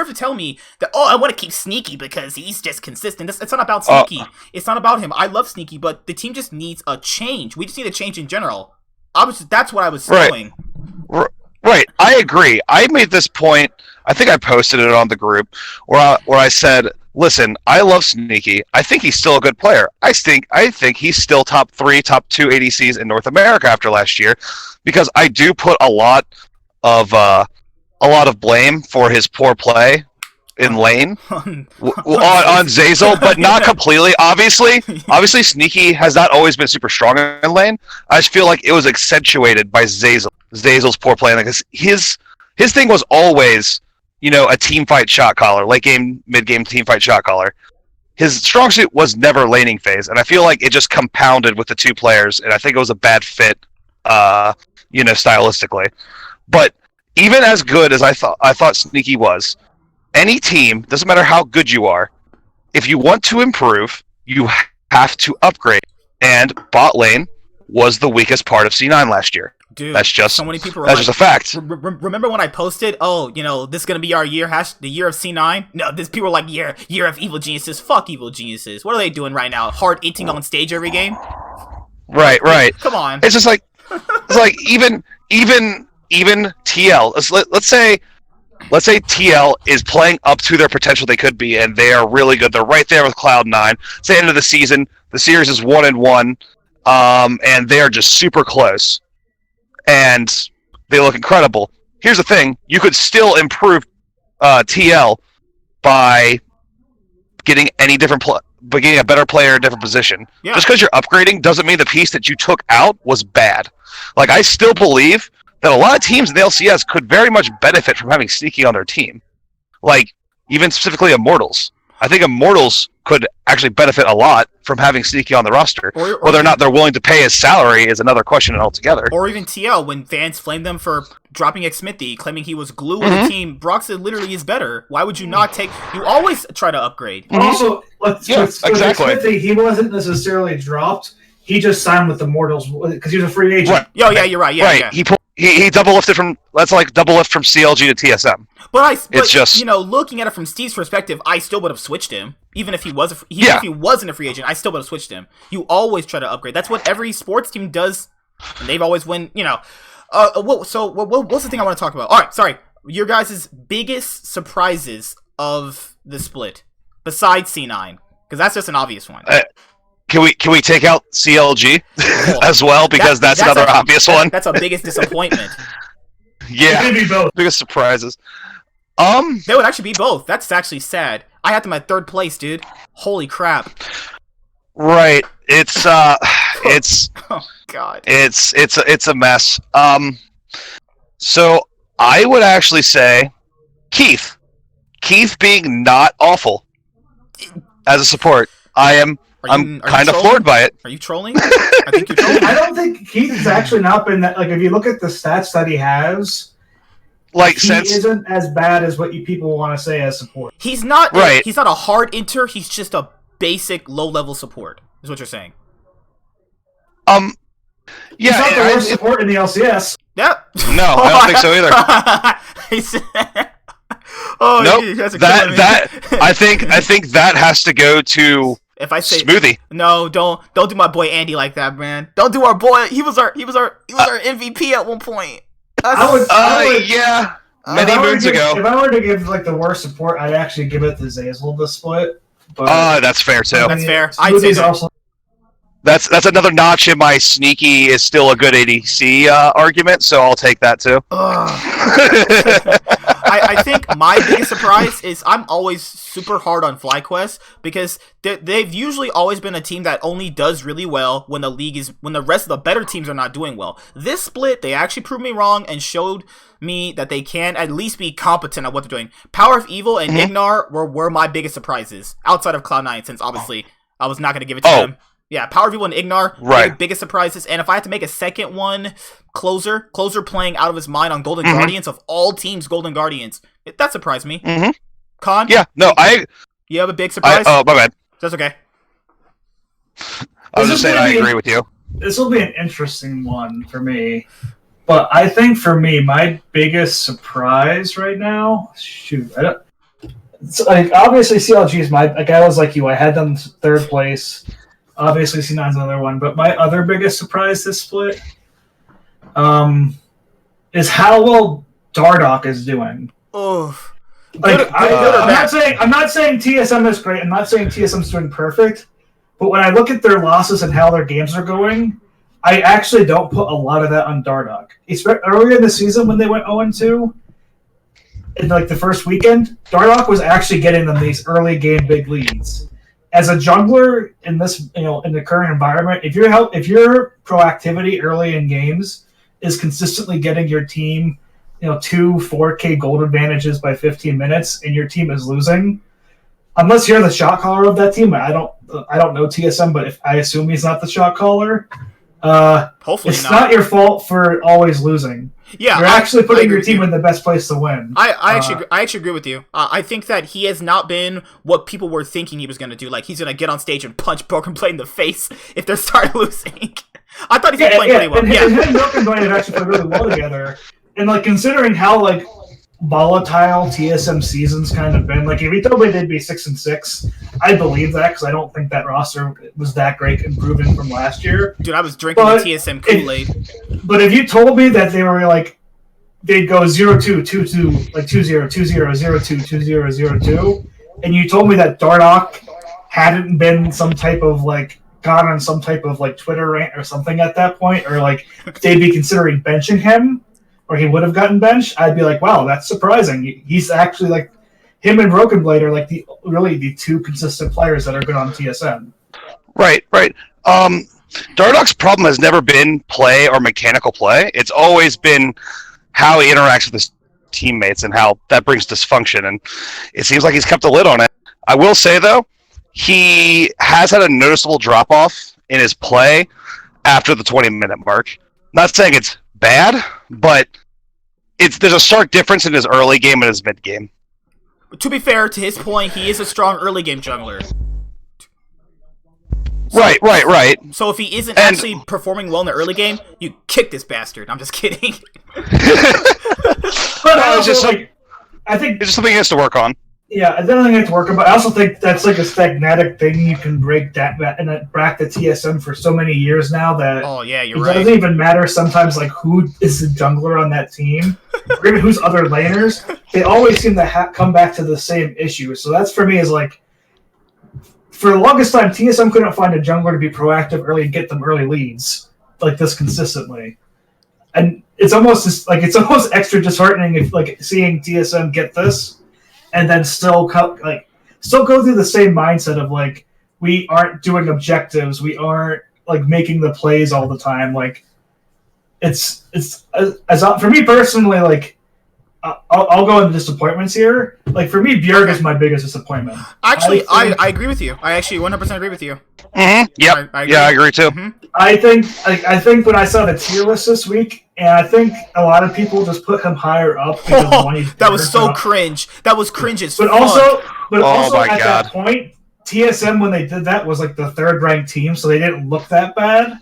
to tell me that, I want to keep Sneaky because he's just consistent. It's not about Sneaky. It's not about him. I love Sneaky, but the team just needs a change. We just need a change in general. That's what I was saying. Right. I agree. I made this point. I think I posted it on the group where I said, listen, I love Sneaky. I think he's still a good player. I think he's still top 3, top 2 ADCs in North America after last year, because I do put a lot of blame for his poor play in lane on Zeyzal, but not completely. Obviously, Sneaky has not always been super strong in lane. I just feel like it was accentuated by Zeyzal's poor play, because his thing was always, a team fight shot caller, late game, mid game team fight shot caller. his strong suit was never laning phase, and I feel like it just compounded with the two players, and I think it was a bad fit, stylistically. But even as good as I thought Sneaky was, any team, doesn't matter how good you are, if you want to improve, you have to upgrade. And bot lane was the weakest part of C9 last year. Dude, that's just so many people. That's just a fact. Remember when I posted, this is gonna be our year, the year of C9? No, people were like, year of evil geniuses. Fuck evil geniuses. What are they doing right now? Hard eating on stage every game? Right. Come on. It's just like, even TL. Let's say TL is playing up to their potential they could be, and they are really good. They're right there with Cloud9. It's the end of the season. The series is 1-1, and they are just super close. And they look incredible. Here's the thing: you could still improve TL by getting getting a better player in a different position. Yeah. Just because you're upgrading doesn't mean the piece that you took out was bad. Like, I still believe that a lot of teams in the LCS could very much benefit from having Sneaky on their team. Like, even specifically Immortals. I think Immortals could actually benefit a lot from having Sneaky on the roster. Whether or not they're willing to pay his salary is another question altogether. Or even TL, when fans flamed them for dropping Xmithy, claiming he was glue in the team. Broxah literally is better. Why would you not take... You always try to upgrade. Also, exactly. Xmithy, he wasn't necessarily dropped. He just signed with the Immortals because he was a free agent. Right. Yeah, you're right. Yeah. He double lifted from CLG to TSM. But looking at it from Steve's perspective, I still would have switched him, even if he was if he wasn't a free agent. I still would have switched him. You always try to upgrade. That's what every sports team does, and they've always won. What's the thing I want to talk about? All right, sorry. Your guys' biggest surprises of the split, besides C9, because that's just an obvious one. Can we take out CLG as well, because that's another obvious one? That's our biggest disappointment. Yeah, maybe both. Biggest surprises. They would actually be both. That's actually sad. I had them at third place, dude. Holy crap. Right. It's oh god. It's a mess. So I would actually say Keith being not awful as a support. I'm kind of floored by it. Are you trolling? I think you're trolling. I don't think Keith has actually not been that. Like, if you look at the stats that he has, isn't as bad as what people want to say as support. He's not. Right. He's not a hard enter. He's just a basic low-level support. Is what you're saying. Yeah, he's not the worst support in the LCS. Yep. No, I don't think so either. Nope. I think that has to go to. If I say Smoothie. No, don't do my boy Andy like that, man. Don't do our boy. He was our MVP at one point. Yeah. Many moons ago. If I were to give the worst support, I'd actually give it to Zeyzal the split. But that's fair too. That's fair. I'd say also. That's another notch in my Sneaky is still a good ADC argument, so I'll take that too. I think my biggest surprise is I'm always super hard on FlyQuest because they've usually always been a team that only does really well when the rest of the better teams are not doing well. This split, they actually proved me wrong and showed me that they can at least be competent at what they're doing. Power of Evil and Ignar were my biggest surprises outside of Cloud9, since obviously I was not going to give it to them. Yeah, Power of Evil and Ignar, right. Biggest surprises. And if I had to make a second one, Closer playing out of his mind on Golden Guardians, of all teams, Golden Guardians. That surprised me. Con? Yeah, no, You have a big surprise? Oh, my bad. That's okay. I was just saying I agree with you. This will be an interesting one for me. But I think for me, my biggest surprise right now... obviously, CLG is I was like you. I had them third place. Obviously, C9's another one. But my other biggest surprise this split is how well Dardoch is doing. Oh, I'm not saying TSM is great. I'm not saying TSM's doing perfect. But when I look at their losses and how their games are going, I actually don't put a lot of that on Dardoch. Earlier in the season when they went 0-2, in the first weekend, Dardoch was actually getting them these early game big leads. As a jungler in this, in the current environment, if your proactivity early in games is consistently getting your team, 2 4K gold advantages by 15 minutes, and your team is losing, unless you're the shot caller of that team, I don't know TSM, but if I assume he's not the shot caller, Hopefully it's not your fault for always losing. Yeah, you're actually putting your team in the best place to win. I actually agree with you. I think that he has not been what people were thinking he was going to do. Like, he's going to get on stage and punch Broken Blade in the face if they start losing. I thought he was playing pretty well. And him and Broken Blade have actually played really well together. And, like, considering how, like, volatile TSM seasons kind of been, like, if he told me they'd be 6-6, I believe that, because I don't think that roster was that great improving from last year. Dude, I was drinking the TSM Kool-Aid. But if you told me that they were, like, they'd go 0-2, 2-2, like 2-0, 2-0, 0-2, 2-0, 0-2, and you told me that Dardoch hadn't been some type of, like, gone on some type of, like, Twitter rant or something at that point, or, like, they'd be considering benching him, or he would have gotten benched, I'd be like, wow, that's surprising. He's actually, like, him and Broken Blade are, like, the two consistent players that are good on TSM. Right. Dardoch's problem has never been play or mechanical play. It's always been how he interacts with his teammates and how that brings dysfunction, and it seems like he's kept a lid on it. I will say, though, he has had a noticeable drop-off in his play after the 20-minute mark. Not saying it's bad, but there's a stark difference in his early game and his mid game. To be fair, to his point, he is a strong early game jungler. So, right. So if he isn't actually performing well in the early game, you kick this bastard. I'm just kidding. But I think it's just something he has to work on. Yeah, I don't think it's working, but I also think that's like a stagnatic thing you can break that and back the TSM for so many years now that it doesn't even matter sometimes like who is the jungler on that team or even who's other laners. They always seem to come back to the same issue. So that's for me is like for the longest time TSM couldn't find a jungler to be proactive early and get them early leads like this consistently. And it's almost extra disheartening if like seeing TSM get this. And then still go through the same mindset of like we aren't doing objectives, we aren't like making the plays all the time. Like it's for me personally, like I'll go into disappointments here. Like for me, Bjerg is my biggest disappointment. Actually, I agree with you. I actually 100% agree with you. Mm-hmm. Yep. I agree too. Mm-hmm. I think when I saw the tier list this week, and I think a lot of people just put him higher up. That was so cringe. That was cringe as fuck. But also at that point, TSM when they did that was like the third ranked team, so they didn't look that bad.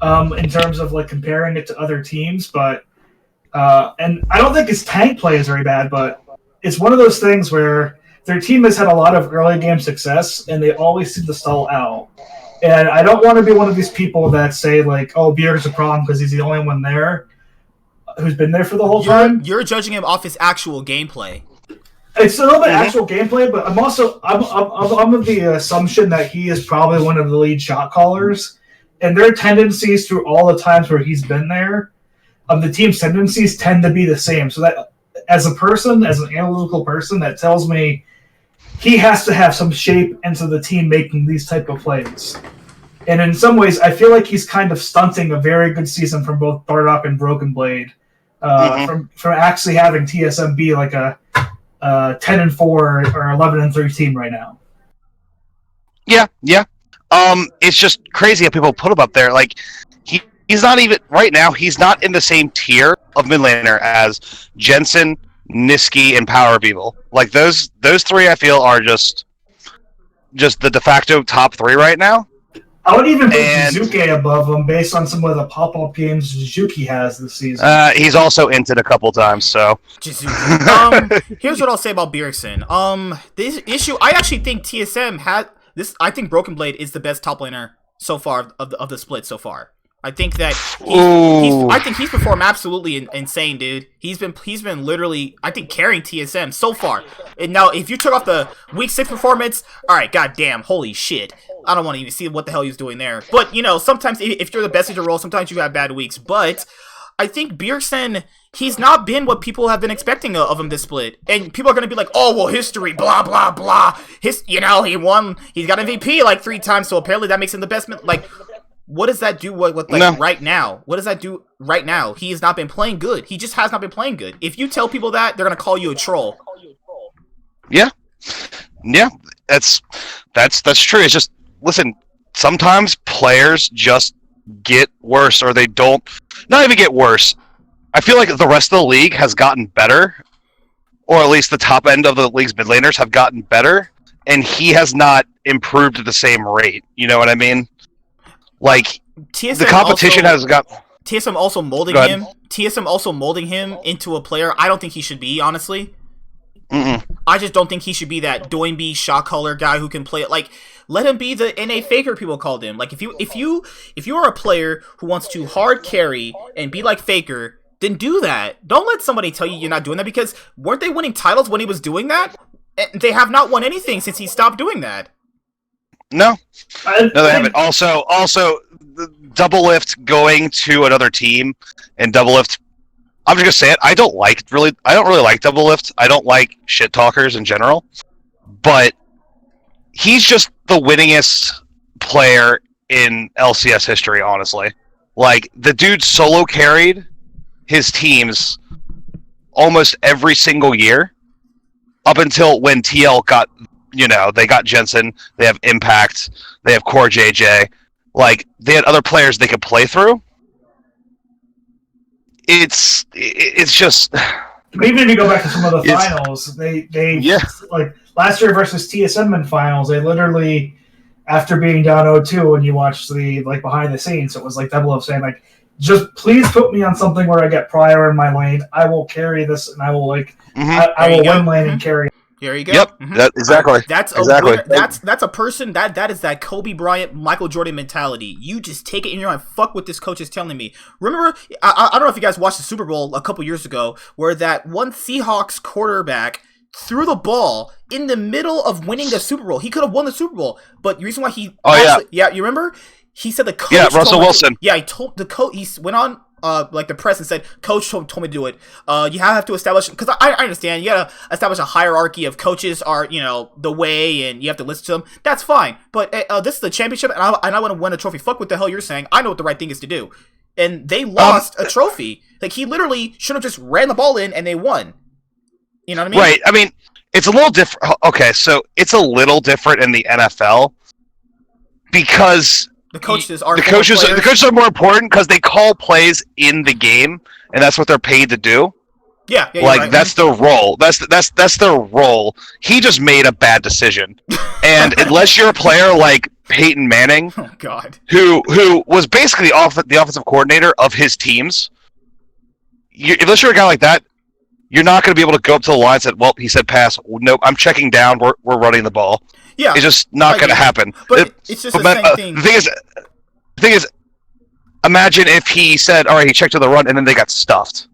In terms of like comparing it to other teams, but and I don't think his tank play is very bad, but it's one of those things where their team has had a lot of early game success, and they always seem to stall out. And I don't want to be one of these people that say, like, oh, Bjerg's a problem because he's the only one there who's been there for the whole time. You're judging him off his actual gameplay. It's a little bit actual gameplay, but I'm of the assumption that he is probably one of the lead shot callers. And their tendencies through all the times where he's been there, the team's tendencies tend to be the same. So that, as an analytical person, that tells me he has to have some shape into the team making these type of plays. And in some ways, I feel like he's kind of stunting a very good season from both Dardoch and Broken Blade from actually having TSM be like a 10-4 or 11-3 team right now. Yeah. It's just crazy how people put him up there. Like he's not even right now. He's not in the same tier of mid laner as Jensen, Niski, and Power Beetle. Like those three, I feel are just the de facto top three right now. I would even put Jizuke above him based on some of the pop-up games Jizuke has this season. He's also entered a couple times, so. Here's what I'll say about Bjergsen. This issue, I actually think TSM had this. I think Broken Blade is the best top laner so far of the split so far. I think that he's performed absolutely insane, dude. He's been literally, I think, carrying TSM so far. And now, if you took off the week 6 performance, all right, goddamn, holy shit. I don't want to even see what the hell he was doing there. But you know, sometimes if you're the best in your role, sometimes you have bad weeks. But I think Bjergsen, he's not been what people have been expecting of him this split. And people are going to be like, oh, well, history, blah, blah, blah. He won, he's got MVP like 3 times, so apparently that makes him the best. Like, what does that do right now? What does that do right now? He has not been playing good. He just has not been playing good. If you tell people that, they're going to call you a troll. Yeah. Yeah, that's true. It's just listen. Sometimes players just get worse, or they don't. Not even get worse. I feel like the rest of the league has gotten better, or at least the top end of the league's mid laners have gotten better, and he has not improved at the same rate. You know what I mean? Like TSM the competition also, has got. TSM also molding Go ahead. him. TSM also molding him into a player I don't think he should be, honestly. Mm-mm. I just don't think he should be that Doinby shot caller guy who can play it. Like, let him be the NA faker people called him. Like, if you are a player who wants to hard carry and be like Faker, then do that. Don't let somebody tell you you're not doing that, because weren't they winning titles when he was doing that? And they have not won anything since he stopped doing that. No, I no, they haven't. Also, the double lift going to another team and double lift. I'm just gonna say it. I don't really like double lift. I don't like shit talkers in general. But he's just the winningest player in LCS history, honestly. Like, the dude solo carried his teams almost every single year up until when TL got, they got Jensen, they have Impact, they have Core JJ. Like, they had other players they could play through. It's just... Even if you go back to some of the finals, they like last year versus TSM in finals, they literally, after being down 0-2, when you watch the behind the scenes, it was like Double Up saying like, just please put me on something where I get prior in my lane. I will carry this, and I will I will win lane and carry. Here you go. Yep, exactly. That's a exactly. winner. That's a person that is that Kobe Bryant, Michael Jordan mentality. You just take it in your mind. Fuck what this coach is telling me. Remember, I don't know if you guys watched the Super Bowl a couple years ago, where that one Seahawks quarterback threw the ball in the middle of winning the Super Bowl. He could have won the Super Bowl, but the reason why he you remember? He said the coach. Yeah, Russell Wilson. He told the coach. He went on the press and said, "Coach told me to do it. You have to establish, because I understand you gotta establish a hierarchy of coaches are the way, and you have to listen to them. That's fine. But this is the championship, and I want to win a trophy. Fuck what the hell you're saying. I know what the right thing is to do. And they lost a trophy. Like, he literally should have just ran the ball in, and they won. You know what I mean? Right. I mean, it's a little different. Okay, so it's a little different in the NFL because the coaches are more important because they call plays in the game, and that's what they're paid to do. Yeah, like right. That's their role. That's their role. He just made a bad decision, and unless you're a player like Peyton Manning, oh God, who was basically the offensive coordinator of his teams, unless you're a guy like that, you're not going to be able to go up to the line and say, well, he said pass. Nope, I'm checking down. We're running the ball. Yeah, it's just not going to happen. But it's just the same thing. The thing is, imagine if he said, all right, he checked to the run, and then they got stuffed.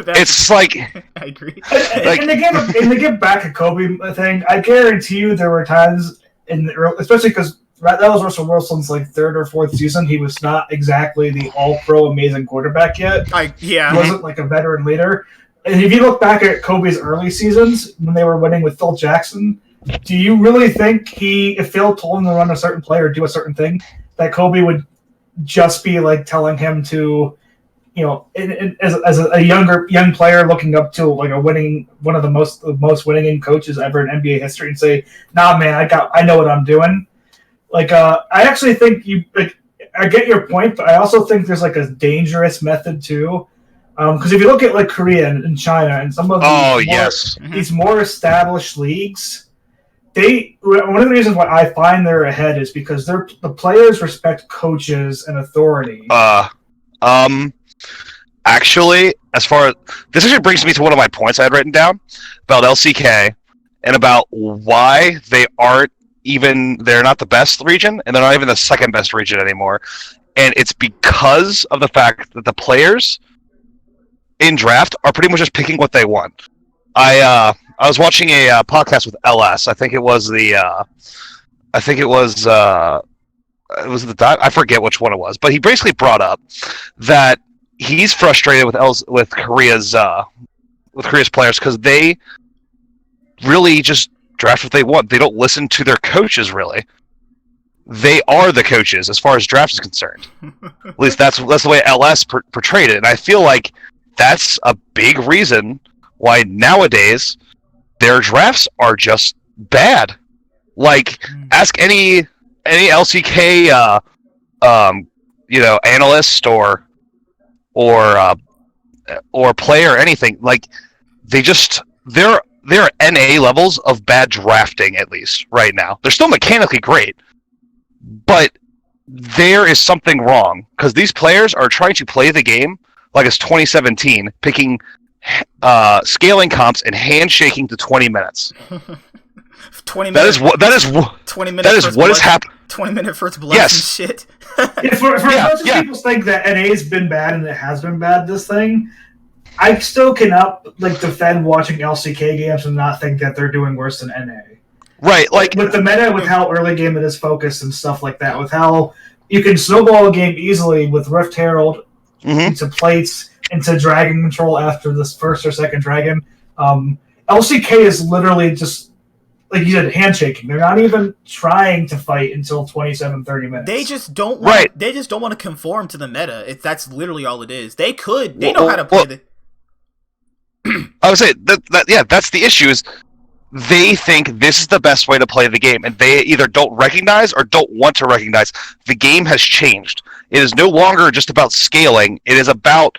It's like... I agree. In the get back at Kobe thing, I guarantee you there were times, especially because that was Russell Wilson's third or fourth season. He was not exactly the all-pro amazing quarterback yet. He wasn't like a veteran leader. And if you look back at Kobe's early seasons when they were winning with Phil Jackson, do you really think if Phil told him to run a certain play or do a certain thing, that Kobe would just be telling him to, as a young player looking up to one of the most winning coaches ever in NBA history and say, nah, man, I know what I'm doing. I actually think I get your point, but I also think there's a dangerous method too. Because if you look at Korea and China and some of these more established leagues, one of the reasons why I find they're ahead is because the players respect coaches and authority. Actually, this actually brings me to one of my points I had written down about LCK and about why they're not the best region, and they're not even the second best region anymore. And it's because of the fact that the players in draft are pretty much just picking what they want. I was watching a podcast with LS. I forget which one it was, but he basically brought up that he's frustrated with Korea's players because they really just draft what they want. They don't listen to their coaches, really. They are the coaches as far as draft is concerned. At least that's the way LS portrayed it, and I feel like that's a big reason why nowadays their drafts are just bad. Like, ask any LCK analyst or player or anything. Like, they're NA levels of bad drafting, at least right now. They're still mechanically great, but there is something wrong because these players are trying to play the game like it's 2017, picking scaling comps and handshaking to 20 minutes. 20 minutes. That is 20 minutes. That is what has happened. 20-minute first blood and shit. For as much as people think that NA's been bad and it has been bad, this thing, I still cannot defend watching LCK games and not think that they're doing worse than NA. Right, like with the meta, with how early game it is focused and stuff like that, with how you can snowball a game easily with Rift Herald into plates, into dragon control after this first or second dragon. LCK is literally just, like you said, handshaking. They're not even trying to fight until 27, 30 minutes. They just don't want. They just don't want to conform to the meta. That's literally all it is. They could. They know how to play the. I would say that's the issue. Is they think this is the best way to play the game, and they either don't recognize or don't want to recognize the game has changed. It is no longer just about scaling. It's about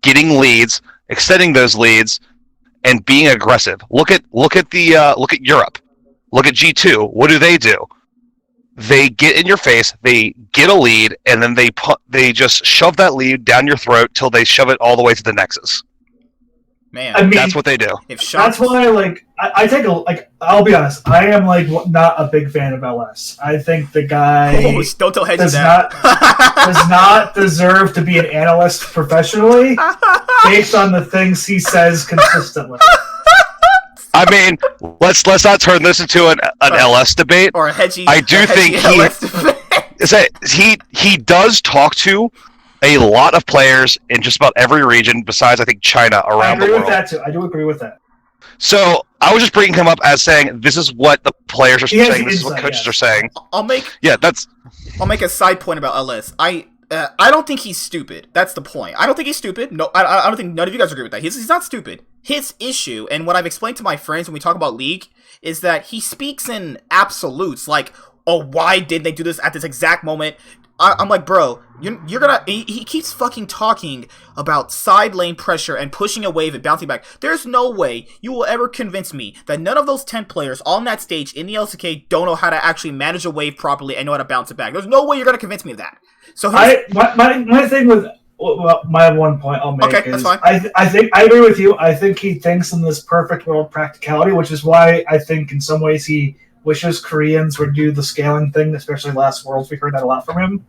getting leads, extending those leads, and being aggressive. Look at Europe. Look at G2. What do? They get in your face, they get a lead, and then they just shove that lead down your throat till they shove it all the way to the Nexus. Man, I mean, that's what they do. That's why, I take I'll be honest, I am not a big fan of LS. I think the guy don't tell Hedgie does not deserve to be an analyst professionally based on the things he says consistently. I mean, let's not turn this into an LS debate. Or a Hedgie. I do think he does talk to a lot of players in just about every region besides, I think, China around the world. I agree with that, too. I do agree with that. So I was just bringing him up as saying this is what the players are saying, this is what coaches are saying. I'll make a side point about LS. I don't think he's stupid. That's the point. I don't think he's stupid. No, I don't think none of you guys agree with that. He's not stupid. His issue, and what I've explained to my friends when we talk about League, is that he speaks in absolutes. Like, oh, why did they do this at this exact moment? I'm like, bro, you're gonna. He keeps fucking talking about side lane pressure and pushing a wave and bouncing back. There's no way you will ever convince me that none of those 10 players on that stage in the LCK don't know how to actually manage a wave properly and know how to bounce it back. There's no way you're gonna convince me of that. So my thing with my one point I'll make is that's fine. I think I agree with you. I think he thinks in this perfect world practicality, which is why I think in some ways he wishes Koreans would do the scaling thing, especially last Worlds. We heard that a lot from him.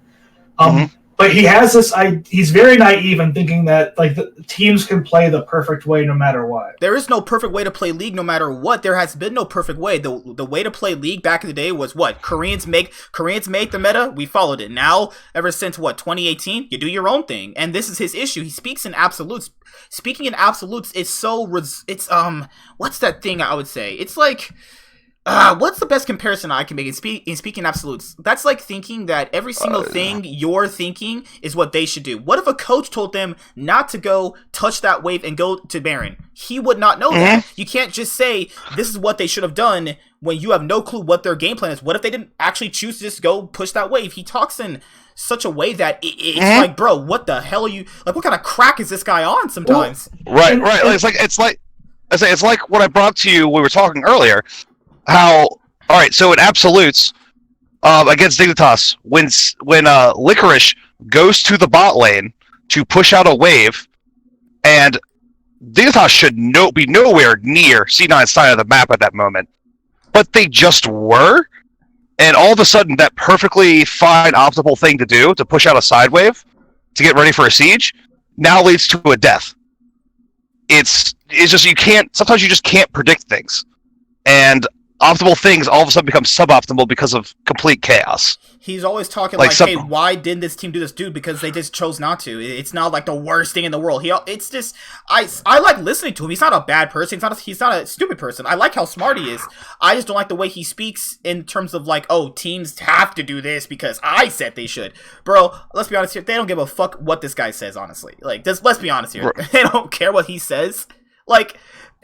But he has this. He's very naive in thinking that the teams can play the perfect way no matter what. There is no perfect way to play League no matter what. There has been no perfect way. The way to play League back in the day was what? Koreans make the meta. We followed it. Now, ever since 2018, you do your own thing. And this is his issue. He speaks in absolutes. Speaking in absolutes is so what's that thing I would say? It's like. What's the best comparison I can make in speaking absolutes? That's like thinking that every single thing you're thinking is what they should do. What if a coach told them not to go touch that wave and go to Baron? He would not know that. You can't just say this is what they should have done when you have no clue what their game plan is. What if they didn't actually choose to just go push that wave? He talks in such a way that it's like, bro, what the hell are you like? What kind of crack is this guy on sometimes? Right. It's like what I brought to you. We were talking earlier. So in absolutes, against Dignitas, when Licorice goes to the bot lane to push out a wave, and Dignitas should be nowhere near C9's side of the map at that moment, but they just were, and all of a sudden that perfectly fine optimal thing to do to push out a side wave to get ready for a siege now leads to a death. It's just sometimes you just can't predict things, and optimal things all of a sudden become suboptimal because of complete chaos. He's always talking hey, why didn't this team do this? Dude, because they just chose not to. It's not like the worst thing in the world. It's just, I like listening to him. He's not a bad person. He's not a stupid person. I like how smart he is. I just don't like the way he speaks in terms of teams have to do this because I said they should. Bro, let's be honest here. They don't give a fuck what this guy says, honestly. Let's be honest here. They don't care what he says. Like,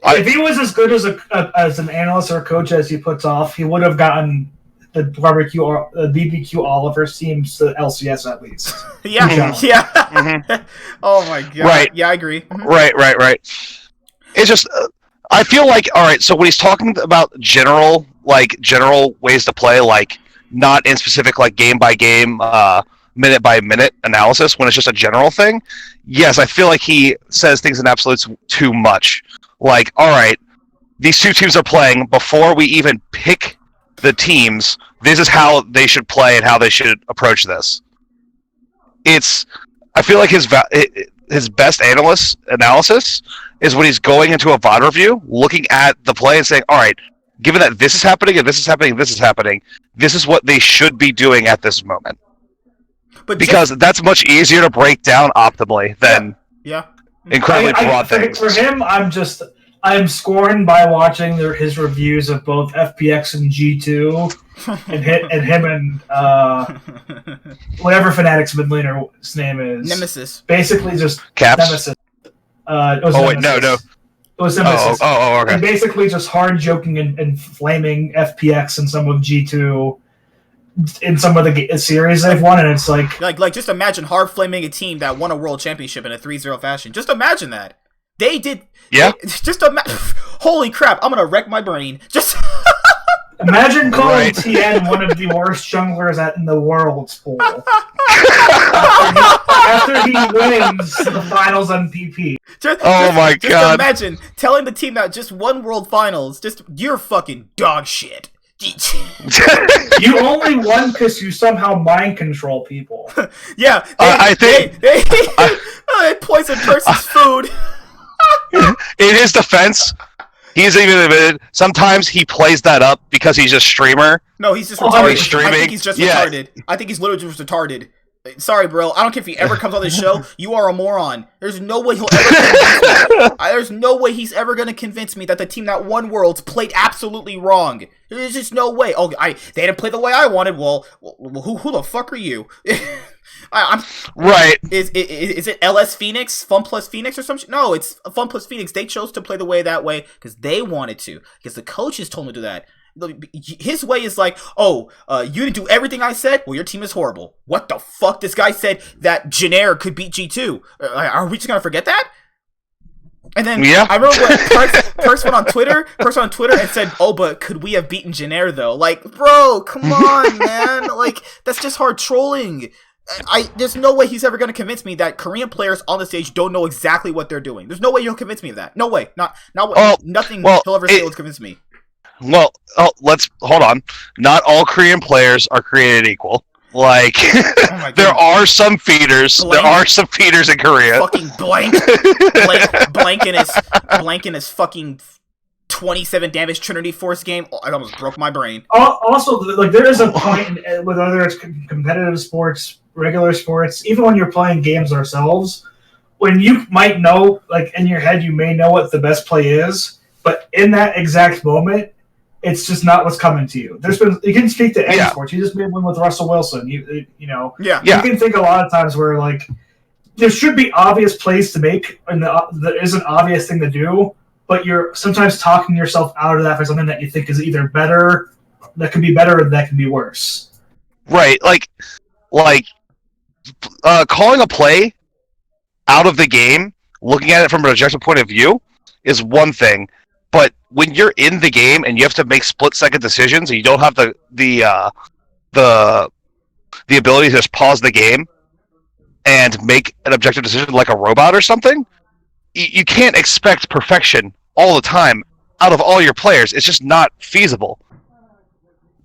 if he was as good as an analyst or a coach as he puts off, he would have gotten the BBQ Oliver's teams to LCS at least. yeah, Mhm. yeah. Mhm. Oh my god. Right. Yeah, I agree. Mhm. Right. It's just, I feel like, all right. So when he's talking about general ways to play, like not in specific like game by game, minute by minute analysis, when it's just a general thing, yes, I feel like he says things in absolutes too much. Like, all right, these two teams are playing before we even pick the teams. This is how they should play and how they should approach this. I feel like his best analysis is when he's going into a VOD review, looking at the play and saying, all right, given that this is happening and this is happening and this is happening, this is what they should be doing at this moment. But Because that's much easier to break down optimally than yeah. incredibly broad things. For him, I am scorned by watching his reviews of both FPX and G2, and him and whatever Fnatic's mid laner's name is. Nemesis. Basically, just Caps? Nemesis. It was Oh, Nemesis. wait, no. It was Nemesis. Okay. And basically, just hard joking and flaming FPX and some of G2 in some of the series they've won, and it's like just imagine hard flaming a team that won a world championship in a 3-0 fashion. Just imagine that. They did. Yeah. Just holy crap! I'm gonna wreck my brain. Just imagine calling Right. TN one of the worst junglers in the world's pool. After he wins the finals MVP. My just God. imagine telling the team that just won world finals, just you're fucking dog shit. You only won because you somehow mind control people. Yeah, I think- they poison person's food. In his defense, he's even admitted sometimes he plays that up because he's a streamer. No, he's just Oh, retarded. he's streaming? I think he's just Yeah. retarded. I think he's literally just retarded. Sorry, bro. I don't care if he ever comes on this show. You are a moron. There's no way he'll ever convince me. There's no way he's ever going to convince me that the team that won Worlds played absolutely wrong. There's just no way. Oh, they didn't play the way I wanted. Well, who the fuck are you? I'm Right. Is it LS Phoenix, Fun Plus Phoenix or something? No, it's Fun Plus Phoenix. They chose to play the way that way because they wanted to. Because the coaches told them to do that. His way is like, you didn't do everything I said? Well, your team is horrible. What the fuck? This guy said that Jennair could beat G2. Are we just gonna forget that? And then Yeah. I remember when Perks went on Twitter and said, "Oh, but could we have beaten Jennair though?" Like, bro, come on, man. Like, that's just hard trolling. There's no way he's ever going to convince me that Korean players on the stage don't know exactly what they're doing. There's no way he'll convince me of that. No way. Nothing he'll ever say will convince me. Well, let's hold on. Not all Korean players are created equal. Like, my there God. are some feeders. Blank. There are some feeders in Korea. Fucking blank in his fucking 27 damage Trinity Force game. Oh, it almost broke my brain. Also, like there is a point with whether it's competitive sports, regular sports, even when you're playing games ourselves, when you might know, like in your head, you may know what the best play is, but in that exact moment, it's just not what's coming to you. You can speak to any sports. You just made one with Russell Wilson. You know. Yeah. You can think a lot of times where like there should be obvious plays to make, and there is an obvious thing to do, but you're sometimes talking yourself out of that for something that you think is either better, that could be better, or that could be worse. Right. Like calling a play out of the game, looking at it from an objective point of view, is one thing. But when you're in the game and you have to make split-second decisions, and you don't have the ability to just pause the game and make an objective decision like a robot or something, you can't expect perfection all the time out of all your players. It's just not feasible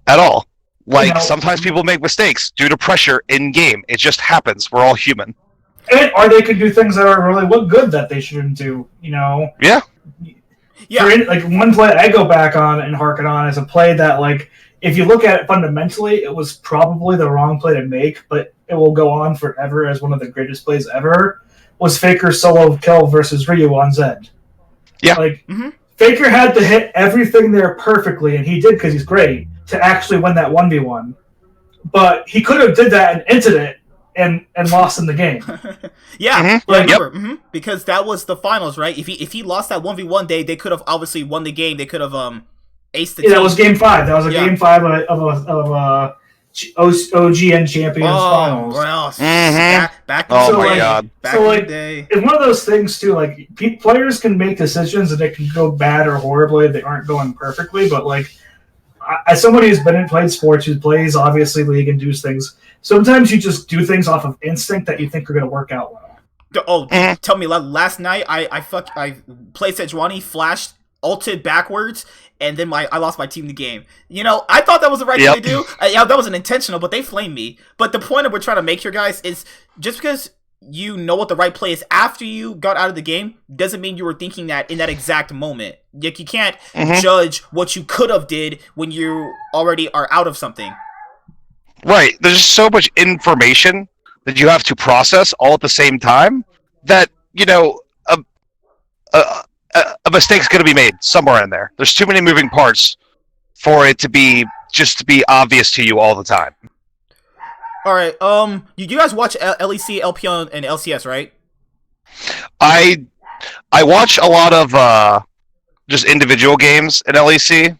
at all. Like, sometimes people make mistakes due to pressure in-game. It just happens. We're all human. Or they could do things that are really good that they shouldn't do, you know? Yeah. Yeah. Like, one play I go back on and harken on is a play that, like, if you look at it fundamentally, it was probably the wrong play to make, but it will go on forever as one of the greatest plays ever, was Faker's solo kill versus Ryu on Zed. Yeah. Like, Faker had to hit everything there perfectly, and he did because he's great, to actually win that 1v1. But he could have did that and ended it and lost in the game. Yeah, Mhm. yeah, I Yep. remember. Because that was the finals, right? If he lost that 1v1 day, they could have obviously won the game. They could have aced the Yeah, team. that was Game 5. That was a Yeah. Game 5 of OGN Champions Finals. Bro, Mhm. back Oh So, my like- god. back so, in like, the day. It's one of those things too. Like players can make decisions and it can go bad or horribly if they aren't going perfectly. But like, as somebody who's been in played sports, who plays obviously league and does things, sometimes you just do things off of instinct that you think are going to work out well. Oh, Mhm. tell me, last night I played Sejuani, flashed, ulted backwards, and then I lost my team the game. You know, I thought that was the right Yep. thing to do. Yeah, that wasn't intentional, but they flamed me. But the point that we're trying to make here, guys, is just because you know what the right play is after you got out of the game doesn't mean you were thinking that in that exact moment. Like, you can't Mhm. judge what you could have did when you already are out of something. Right. There's just so much information that you have to process all at the same time that, a mistake's going to be made somewhere in there. There's too many moving parts for it to be obvious to you all the time. All right, you guys watch LEC, LPL, and LCS, right? I watch a lot of just individual games in LEC.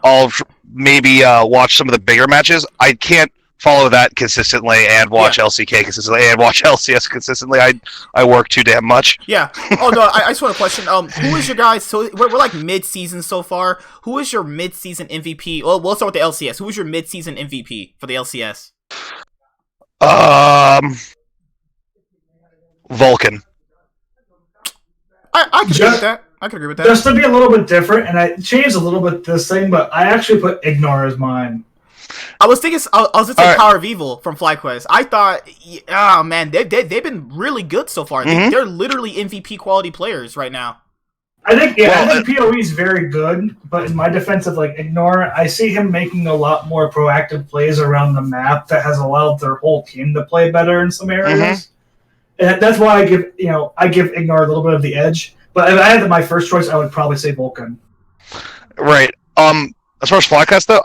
I'll maybe watch some of the bigger matches. I can't follow that consistently and watch LCK consistently and watch LCS consistently. I work too damn much. Yeah. Oh no, I just want to question. Who is your guys? So we're like mid-season so far. Who is your mid-season MVP? Well, we'll start with the LCS. Who is your mid-season MVP for the LCS? Vulcan. I can agree with that. I can agree with that. Just to be a little bit different, and I changed a little bit this thing, but I actually put Ignore as mine. I was thinking. I was just All saying right. Power of Evil from FlyQuest. I thought, oh man, they've been really good so far. Mhm. They're literally MVP quality players right now. I think Well, I think PoE is very good, but in my defense of like Ignore, I see him making a lot more proactive plays around the map that has allowed their whole team to play better in some areas. And that's why I give Ignore a little bit of the edge. But if I had my first choice, I would probably say Vulcan. Right. As far as Flycast though,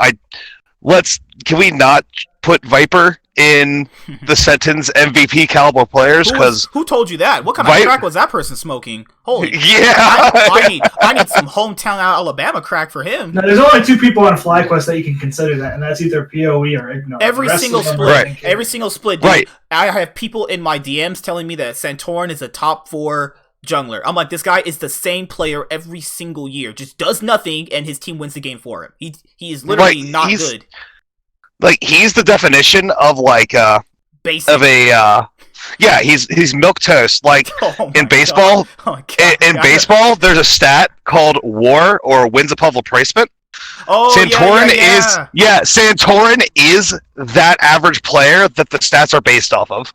can we not put Viper in the sentence MVP caliber players? Because Who told you that? What kind of Vi- crack was that person smoking? Holy yeah, I need some hometown Alabama crack for him. Now, there's only two people on FlyQuest that you can consider that, and that's either PoE or Ignore. Every The rest single of them split, are Right. ranking. every single split. Dude, Right. I have people in my DMs telling me that Santorin is a top 4 jungler. I'm like, this guy is the same player every single year, just does nothing, and his team wins the game for him. He is literally Right, not he's- good. like he's the definition of Basic. he's milk toast. Like Oh my in baseball, God. Oh my God. in baseball, there's a stat called WAR or wins above replacement. Oh, Santorin yeah. Santorin is that average player that the stats are based off of.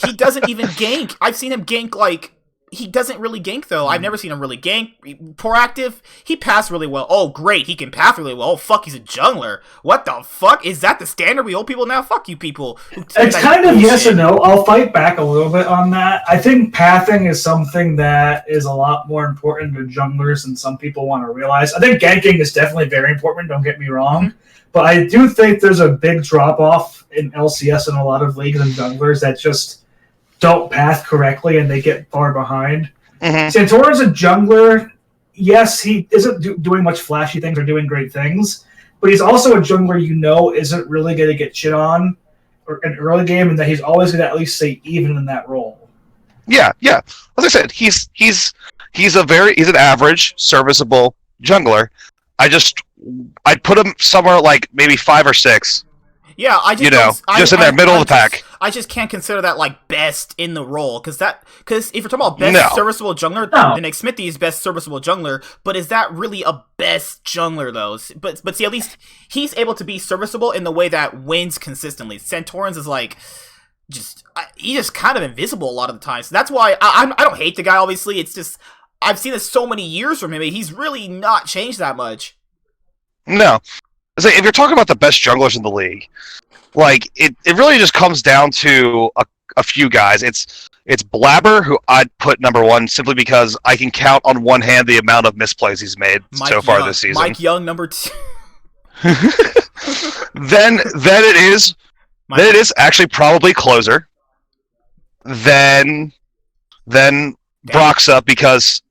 He doesn't even gank. I've seen him gank like he doesn't really gank though. I've never seen him really gank. Proactive. He passed really well. Oh great, he can path really well. Oh fuck, he's a jungler. What the fuck? Is that the standard we owe people now? Fuck you people. It's kind of yes and no. I'll fight back a little bit on that. I think pathing is something that is a lot more important to junglers than some people want to realize. I think ganking is definitely very important, don't get me wrong. But I do think there's a big drop-off in LCS in a lot of leagues and junglers that just don't path correctly and they get far behind. Mhm. Santorin's a jungler. Yes, he isn't doing much flashy things or doing great things, but he's also a jungler isn't really going to get shit on or an early game, and that he's always going to at least stay even in that role. Yeah. As I said, he's an average, serviceable jungler. I'd put him somewhere like maybe 5 or 6. Yeah, I just Just in there, middle of the pack. I just can't consider that like best in the role because if you're talking about best No. serviceable jungler, No. then Smithy is best serviceable jungler. But is that really a best jungler though? But see, at least he's able to be serviceable in the way that wins consistently. Santorin's is like he's just kind of invisible a lot of the time. So that's why I don't hate the guy. Obviously, it's just I've seen this so many years from him. He's really not changed that much. No. So if you're talking about the best junglers in the league, like it really just comes down to a few guys. It's Blabber, who I'd put number 1 simply because I can count on one hand the amount of misplays he's made so far this season. Mike Young, number 2. Then it is then it is actually probably closer. Then Broxah, because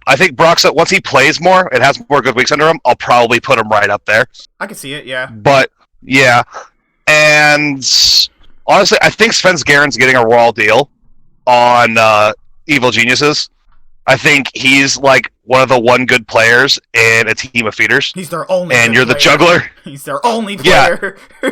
I think Broxah, once he plays more and has more good weeks under him, I'll probably put him right up there. I can see it, yeah. But yeah, and honestly, I think Svensgaren's getting a raw deal on Evil Geniuses. I think he's like one of the one good players in a team of feeders. He's their only and good you're the player. juggler. He's their only player. Yeah.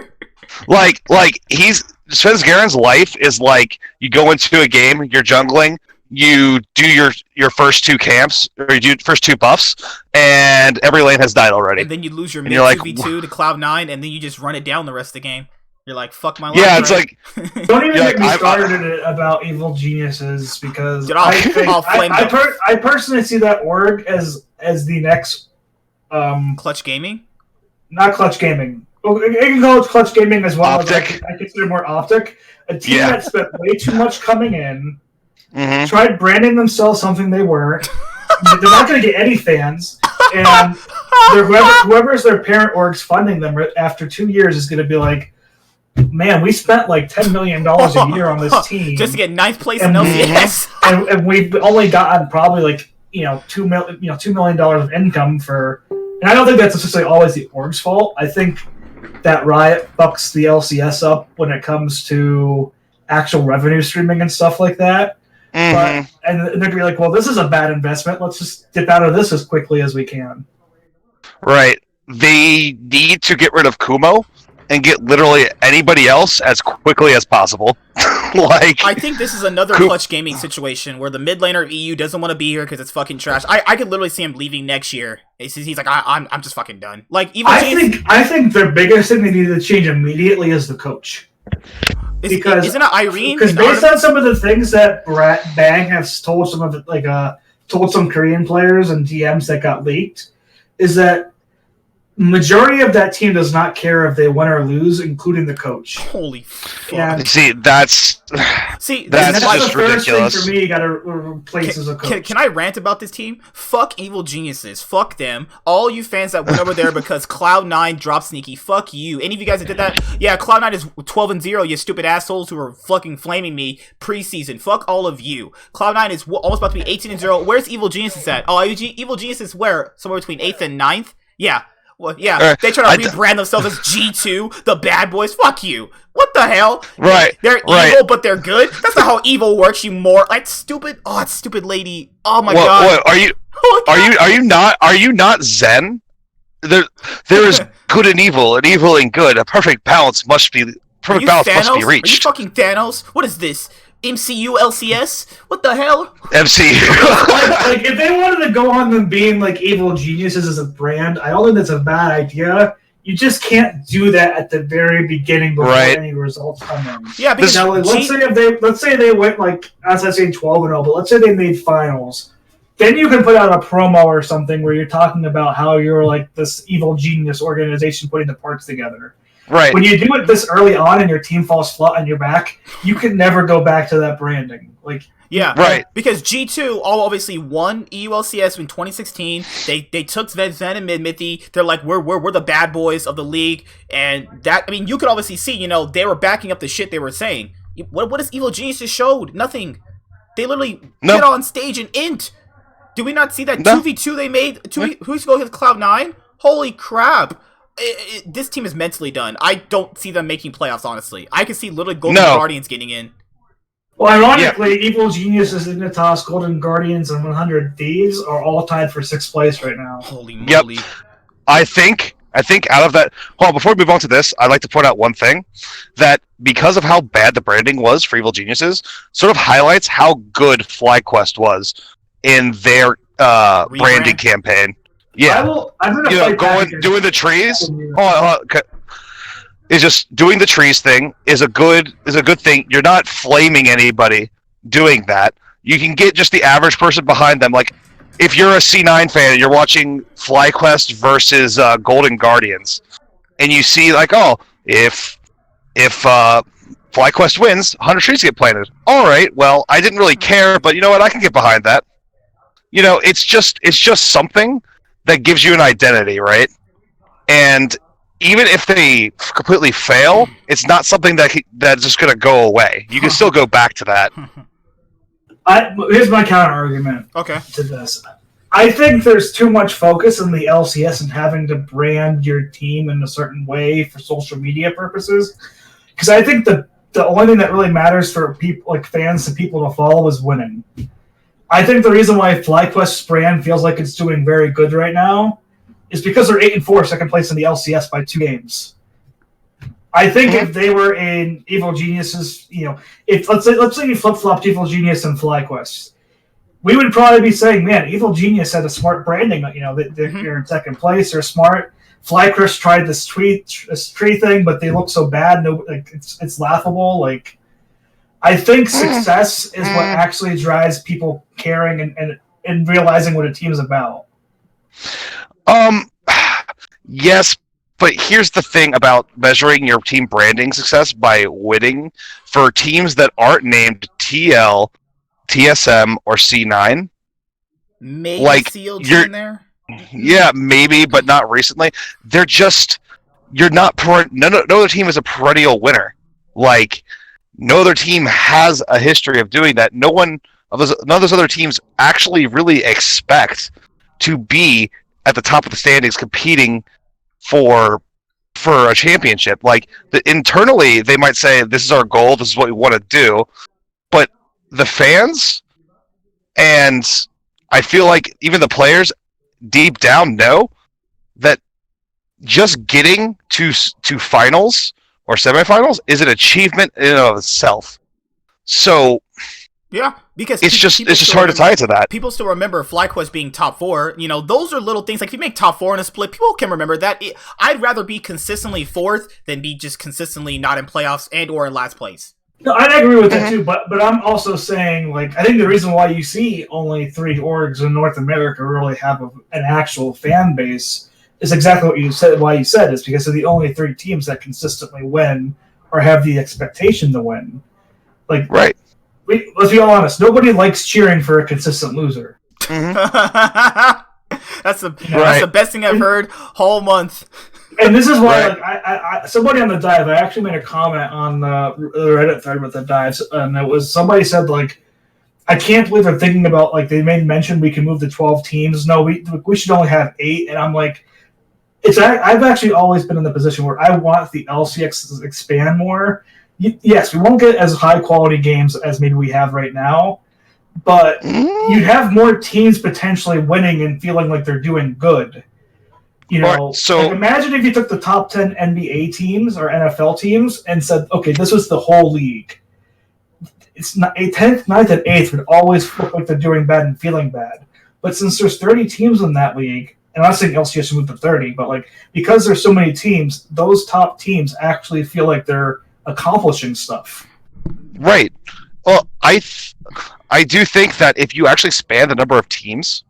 like he's Svensgaren's life is like you go into a game, you're jungling, you do your first 2 camps, or you do first 2 buffs, and every lane has died already. And then you lose your And mid you're like, 2v2 to Cloud9, and then you just run it down the rest of the game. You're like, fuck my life. Yeah, it's right? like Don't even Yeah, get me like, started about Evil Geniuses because Dude, I'll- I think I'll flame them. I personally see that org as the next Clutch Gaming? not Clutch Gaming. Well, you can call it Clutch Gaming as well. Optic. I consider more Optic. A team Yeah. that spent way too much coming in, mhm. tried branding themselves something they weren't. They're not going to get any fans, and whoever's their parent org's funding them after 2 years is going to be like, "Man, we spent like $10 million a year on this team Just to get 9th place in And- LCS. and we've only gotten probably like $2 million of income for." And I don't think that's necessarily always the org's fault. I think that Riot fucks the LCS up when it comes to actual revenue streaming and stuff like that. Mhm. But and they'd be like, "Well, this is a bad investment. Let's just dip out of this as quickly as we can." Right. They need to get rid of Kumo and get literally anybody else as quickly as possible. Like, I think this is another Cool. Clutch Gaming situation where the mid laner of EU doesn't want to be here because it's fucking trash. I could literally see him leaving next year. He's like, I'm just fucking done. Like, even I think their biggest thing they need to change immediately is the coach. because- isn't it Irene? Because based on some of the things that Bang has told some of the, told some Korean players and DMs that got leaked, is that majority of that team does not care if they win or lose, including the coach. Holy fuck. Yeah. see, that's See, That's this is That's just the first ridiculous. thing for me you gotta replace as a coach. Can I rant about this team? Fuck Evil Geniuses. Fuck them. All you fans that went over there because Cloud9 dropped Sneaky. Fuck you. Any of you guys that did that? Yeah, Cloud9 is 12-0, you stupid assholes who are fucking flaming me preseason. Fuck all of you. Cloud9 is almost about to be 18-0. Where's Evil Geniuses at? Oh, Evil Geniuses where? Somewhere between 8th and 9th? Yeah. Well, yeah, they try to rebrand themselves as G2, the bad boys. Fuck you. What the hell? Right, They're right. evil, but they're good? That's not how evil works, you more. Like, stupid. Oh, it's stupid lady. Oh my god. What are you? Oh my God. Are you not Zen? There is good and evil and good. A perfect balance must be Are you must be Thanos? Are you reached. fucking Thanos? What is this? MCU LCS? What the hell? MC. Like, if they wanted to go on them being like Evil Geniuses as a brand, I don't think that's a bad idea. You just can't do that at the very beginning before Right. any results come in. Yeah, because Now, like, let's say they went like, as I say 12-0, but let's say they made finals. Then you can put out a promo or something where you're talking about how you're like this evil genius organization putting the parts together. Right. When you do it this early on and your team falls flat on your back, you can never go back to that branding. Like, yeah, Right. Because G2 all obviously won EULCS in 2016. They took Zen and Mithy. They're like, we're the bad boys of the league, and that, I mean, you could obviously see, they were backing up the shit they were saying. What has Evil Geniuses showed? Nothing. They literally get on stage and int. Do we not see that 2v2 they made 2 weeks ago against Cloud9? Holy crap. This team is mentally done. I don't see them making playoffs, honestly. I can see literally Golden Guardians getting in. well, ironically, Evil Geniuses, Ignitas, Golden Guardians, and 100 Thieves are all tied for 6th place right now. Holy Yep. moly. I think out of that. Hold on, before we move on to this, I'd like to point out one thing that because of how bad the branding was for Evil Geniuses, sort of highlights how good FlyQuest was in their branding campaign. Yeah, I'm gonna fight back against doing the trees. you. Hold on. Is just doing the trees thing is a good thing. You're not flaming anybody doing that. You can get just the average person behind them. Like if you're a C9 fan and you're watching FlyQuest versus Golden Guardians, and you see like, oh, if FlyQuest wins, 100 trees get planted. All right, well, I didn't really care, but you know what? I can get behind that. It's just something that gives you an identity, right? And even if they completely fail, it's not something that's just going to go away. You can still go back to that. Here's my counter argument Okay. to this. I think there's too much focus in the LCS and having to brand your team in a certain way for social media purposes. Because I think the only thing that really matters for people, like fans and people to follow, is winning. I think the reason why FlyQuest's brand feels like it's doing very good right now is because they're 8-4, second place in the LCS by 2 games. I think if they were in Evil Geniuses, if let's say you flip-flopped Evil Genius and FlyQuest, we would probably be saying, man, Evil Genius had a smart branding. They're in second place. They're smart. FlyQuest tried this tree thing, but they look so bad. It's laughable. I think success is what actually drives people caring and realizing what a team is about. Yes, but here's the thing about measuring your team branding success by winning. For teams that aren't named TL, TSM, or C9, Maybe CLG in there? Yeah, maybe, but not recently. They're just, no other team is a perennial winner. No other team has a history of doing that. None of those other teams actually really expect to be at the top of the standings competing for a championship. Internally, they might say, this is our goal, this is what we want to do, but the fans, and I feel like even the players deep down know that just getting to finals or semifinals is an achievement in and of itself. So yeah, because it's just hard to tie it to that. People still remember FlyQuest being top 4. Those are little things. If you make top 4 in a split, people can remember that. I'd rather be consistently 4th than be just consistently not in playoffs and or in last place. No, I agree with that too, but I'm also saying, I think the reason why you see only 3 orgs in North America really have an actual fan base is exactly what you said. Why you said is because they're the only 3 teams that consistently win or have the expectation to win. Right. Let's be all honest. Nobody likes cheering for a consistent loser. Mm-hmm. That's the best thing I've heard whole month. And this is why, I somebody on the dive, I actually made a comment on the Reddit thread with the dives, and it was somebody said, I can't believe they're thinking about, they made mention we can move to 12 teams. No, we should only have 8. And I'm like, I've actually always been in the position where I want the LCX to expand more. Yes, we won't get as high quality games as maybe we have right now, but you'd have more teams potentially winning and feeling like they're doing good. Imagine if you took the top 10 NBA teams or NFL teams and said, okay, this was the whole league. It's not 10th, 9th, and 8th would always look like they're doing bad and feeling bad. But since there's 30 teams in that league, and I'm not saying LCS should move to 30, but because there's so many teams, those top teams actually feel like they're accomplishing stuff. Right. Well, I do think that if you actually span the number of teams,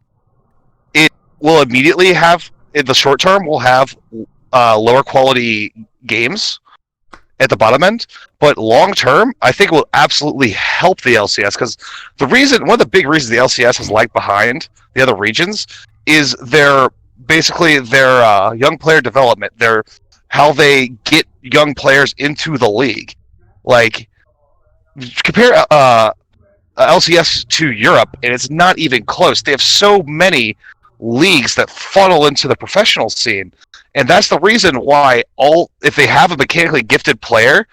it will immediately have, in the short term, we'll have lower quality games at the bottom end, but long term, I think it will absolutely help the LCS, because one of the big reasons the LCS has lagged behind the other regions is their young player development, how they get young players into the league. Compare LCS to Europe, and it's not even close. They have so many leagues that funnel into the professional scene, and that's the reason why if they have a mechanically gifted player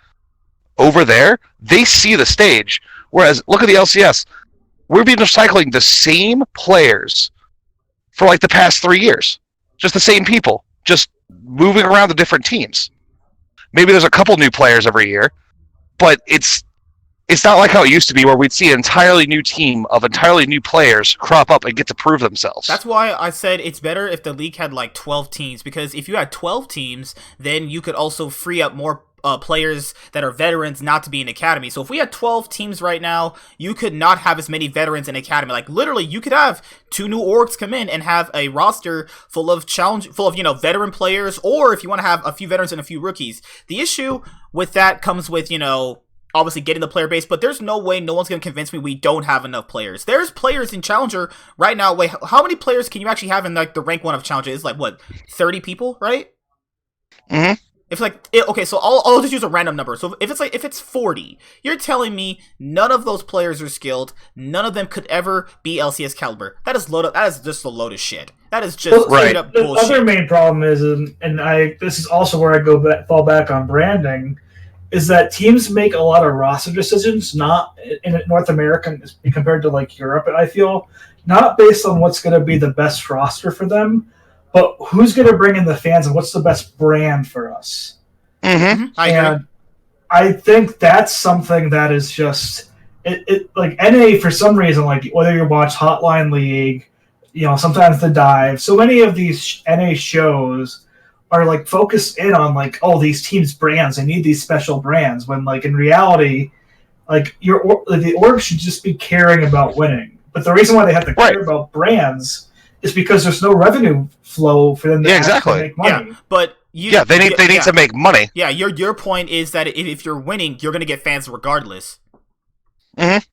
over there, they see the stage. Whereas look at the LCS, we've been recycling the same players for the past 3 years, just the same people, just moving around to different teams. Maybe there's a couple new players every year, but it's not like how it used to be, where we'd see an entirely new team of entirely new players crop up and get to prove themselves. That's why I said it's better if the league had 12 teams, because if you had 12 teams, then you could also free up more players that are veterans not to be in academy. So if we had 12 teams right now, you could not have as many veterans in academy. Literally, you could have 2 new orgs come in and have a roster full of veteran players, or if you want to have a few veterans and a few rookies. The issue with that comes with, obviously getting the player base, but there's no way no one's going to convince me we don't have enough players. There's players in Challenger right now. Wait, how many players can you actually have in the rank 1 of Challenger? It's 30 people, right? Mhm. If okay, so I'll just use a random number. So if it's 40, you're telling me none of those players are skilled, none of them could ever be LCS caliber. That is just a load of shit. That is just Right. straight up The bullshit. other main problem is, this is also where fall back on branding, is that teams make a lot of roster decisions, not in North America compared to like Europe. I feel not based on what's going to be the best roster for them, but who's going to bring in the fans and what's the best brand for us. Mm-hmm. I agree. And I think that's something that is just it like NA for some reason, like whether you watch Hotline League, sometimes The Dive, so many of these NA shows are like focused in on like, oh, these teams' brands, they need these special brands, when like in reality, like the org should just be caring about winning. But the reason why they have to care about brands is because there's no revenue flow for them to actually make money. Yeah, but they need to make money. Yeah, your point is that if you're winning, you're gonna get fans regardless. Mm-hmm.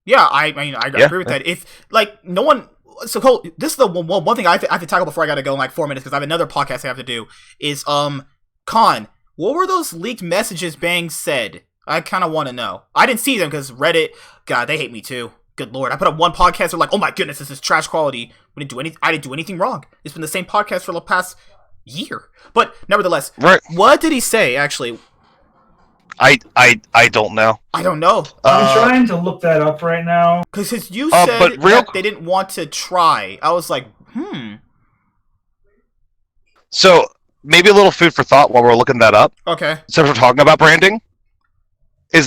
Yeah, I mean, I agree with that. If like no one, so Cole, this is the one thing I have to tackle before I gotta go in like 4 minutes because I have another podcast I have to do. Is Con, what were those leaked messages Bang said? I kind of want to know. I didn't see them because Reddit, God, they hate me too. Good lord, I put up one podcast. They're like, oh my goodness, this is trash quality. I didn't do anything wrong. It's been the same podcast for the past year. But nevertheless, what did he say actually? I don't know. I don't know. I'm trying to look that up right now. Because you said that they didn't want to try. I was like, So maybe a little food for thought while we're looking that up. Okay. So if we're talking about branding,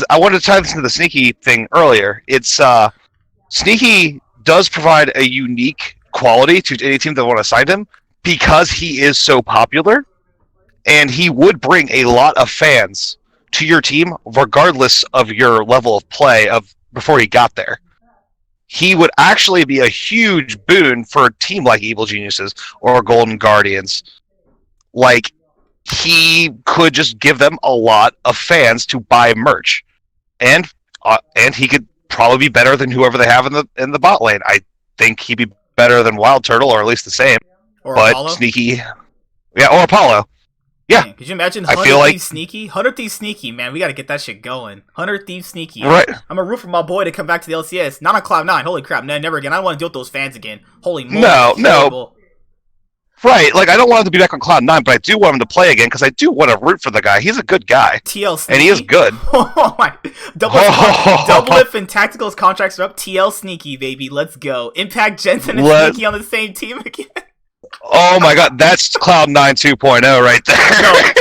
I wanted to tie this into the Sneaky thing earlier. It's Sneaky does provide a unique quality to any team that want to sign him because he is so popular, and he would bring a lot of fans to your team regardless of your level of play before he got there. He would actually be a huge boon for a team like Evil Geniuses or Golden Guardians. Like, he could just give them a lot of fans to buy merch, and he could probably be better than whoever they have in the bot lane. I think he'd be better than Wild Turtle, or at least the same. Or but Apollo? Sneaky, or Apollo. Yeah. Man, could you imagine 100 Thieves Sneaky? 100 Thieves Sneaky, man. We got to get that shit going. 100 Thieves Sneaky. Right. I'm a root for my boy to come back to the LCS. Not on Cloud9. Holy crap. No, never again. I don't want to deal with those fans again. Holy moly. No. Right. Like, I don't want him to be back on Cloud9, but I do want him to play again because I do want to root for the guy. He's a good guy. TL Sneaky. And he is good. Oh, my. Doublelift and Tactical's contracts are up. TL Sneaky, baby. Let's go. Impact Jensen and Sneaky on the same team again. Oh my god, that's Cloud9 2.0 right there.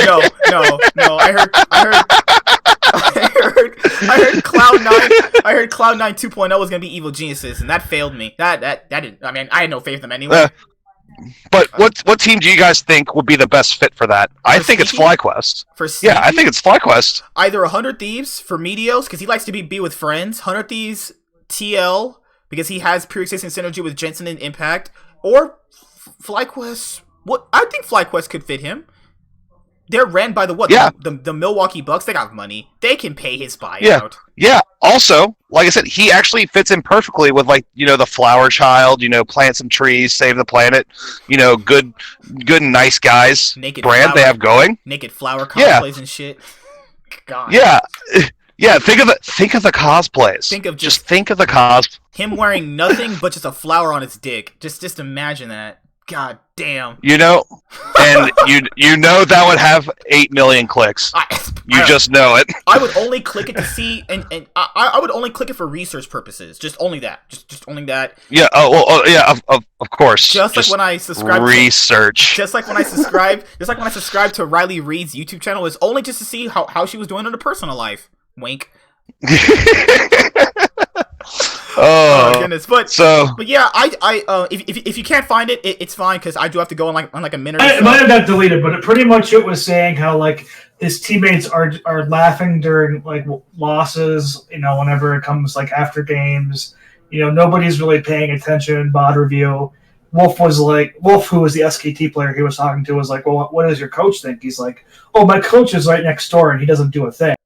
No. I heard Cloud9 2.0 was gonna be Evil Geniuses, and that failed me. That didn't. I mean, I had no faith in them anyway. But what team do you guys think would be the best fit for that? I think it's FlyQuest. For Sneaky? Yeah, I think it's FlyQuest. Either 100 Thieves for Meteos, because he likes to be with friends. 100 Thieves TL, because he has pre-existing synergy with Jensen and Impact. Or FlyQuest. I think FlyQuest could fit him. They're ran by the Milwaukee Bucks. They got money. They can pay his buyout. Yeah. Also, like I said, he actually fits in perfectly with the flower child, plant some trees, save the planet, good and nice guys Naked brand flower, they have going. Naked flower cosplays and shit. God. Yeah. Yeah, think of the cosplays. Think of the cos. Him wearing nothing but just a flower on his dick. Just imagine that. God damn. And you know that would have 8 million clicks. You just know it. I would only click it to see, and I would only click it for research purposes. Just only that. Just only that. Yeah. Yeah. Of course. Just like when I subscribe. Research. Just like when I subscribe to Riley Reed's YouTube channel, is only just to see how she was doing in her personal life. Wink. Oh goodness, but yeah, if you can't find it, it's fine because I do have to go on like a minute. It might have got deleted, but pretty much it was saying how like his teammates are laughing during like losses. Whenever it comes like after games, nobody's really paying attention. Bot review. Wolf, who was the SKT player he was talking to, was like, well, what does your coach think? He's like, oh, my coach is right next door and he doesn't do a thing.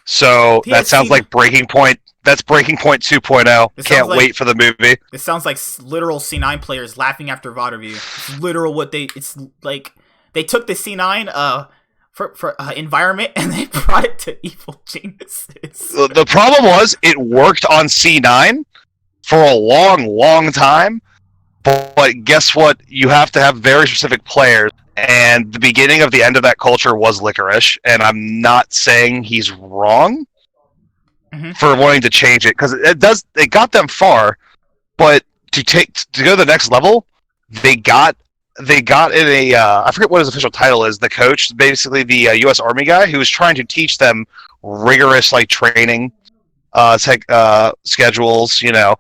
So that sounds like Breaking Point. That's Breaking Point 2.0. Can't wait for the movie. It sounds like literal C9 players laughing after VOD review. It's literal it's like they took the C9 for environment and they brought it to Evil Geniuses. The problem was it worked on C9 for a long time, but guess what? You have to have very specific players, and the beginning of the end of that culture was Licorice, and I'm not saying he's wrong for wanting to change it, because it got them far, but to go to the next level, they got in a I forget what his official title is. The coach, basically the U.S. Army guy, who was trying to teach them rigorous training, schedules. Just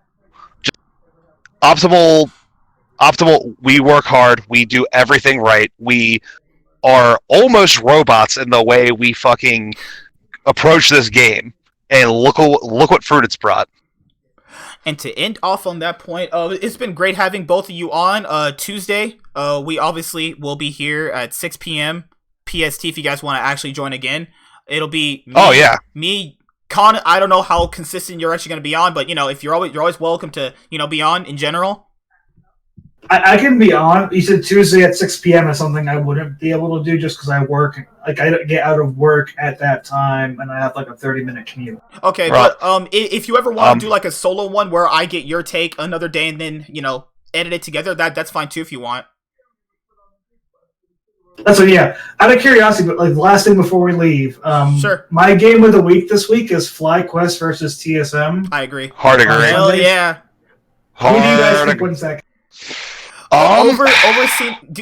optimal. We work hard. We do everything right. We are almost robots in the way we fucking approach this game. And look what fruit it's brought. And to end off on that point, it's been great having both of you on. Tuesday, we obviously will be here at 6 p.m. PST if you guys want to actually join again. It'll be me, Con. I don't know how consistent you're actually going to be on, but if you're always welcome to be on in general. I can be on. You said Tuesday at 6 p.m. is something I wouldn't be able to do just because I work. I get out of work at that time, and I have a 30-minute commute. Okay, right. But if you ever want to do a solo one where I get your take another day and then edit it together, that's fine too if you want. That's what. Yeah. Out of curiosity, but the last thing before we leave, sure. My game of the week this week is FlyQuest versus TSM. I agree. Hard agree. Hell yeah. Who do you guys think wins that?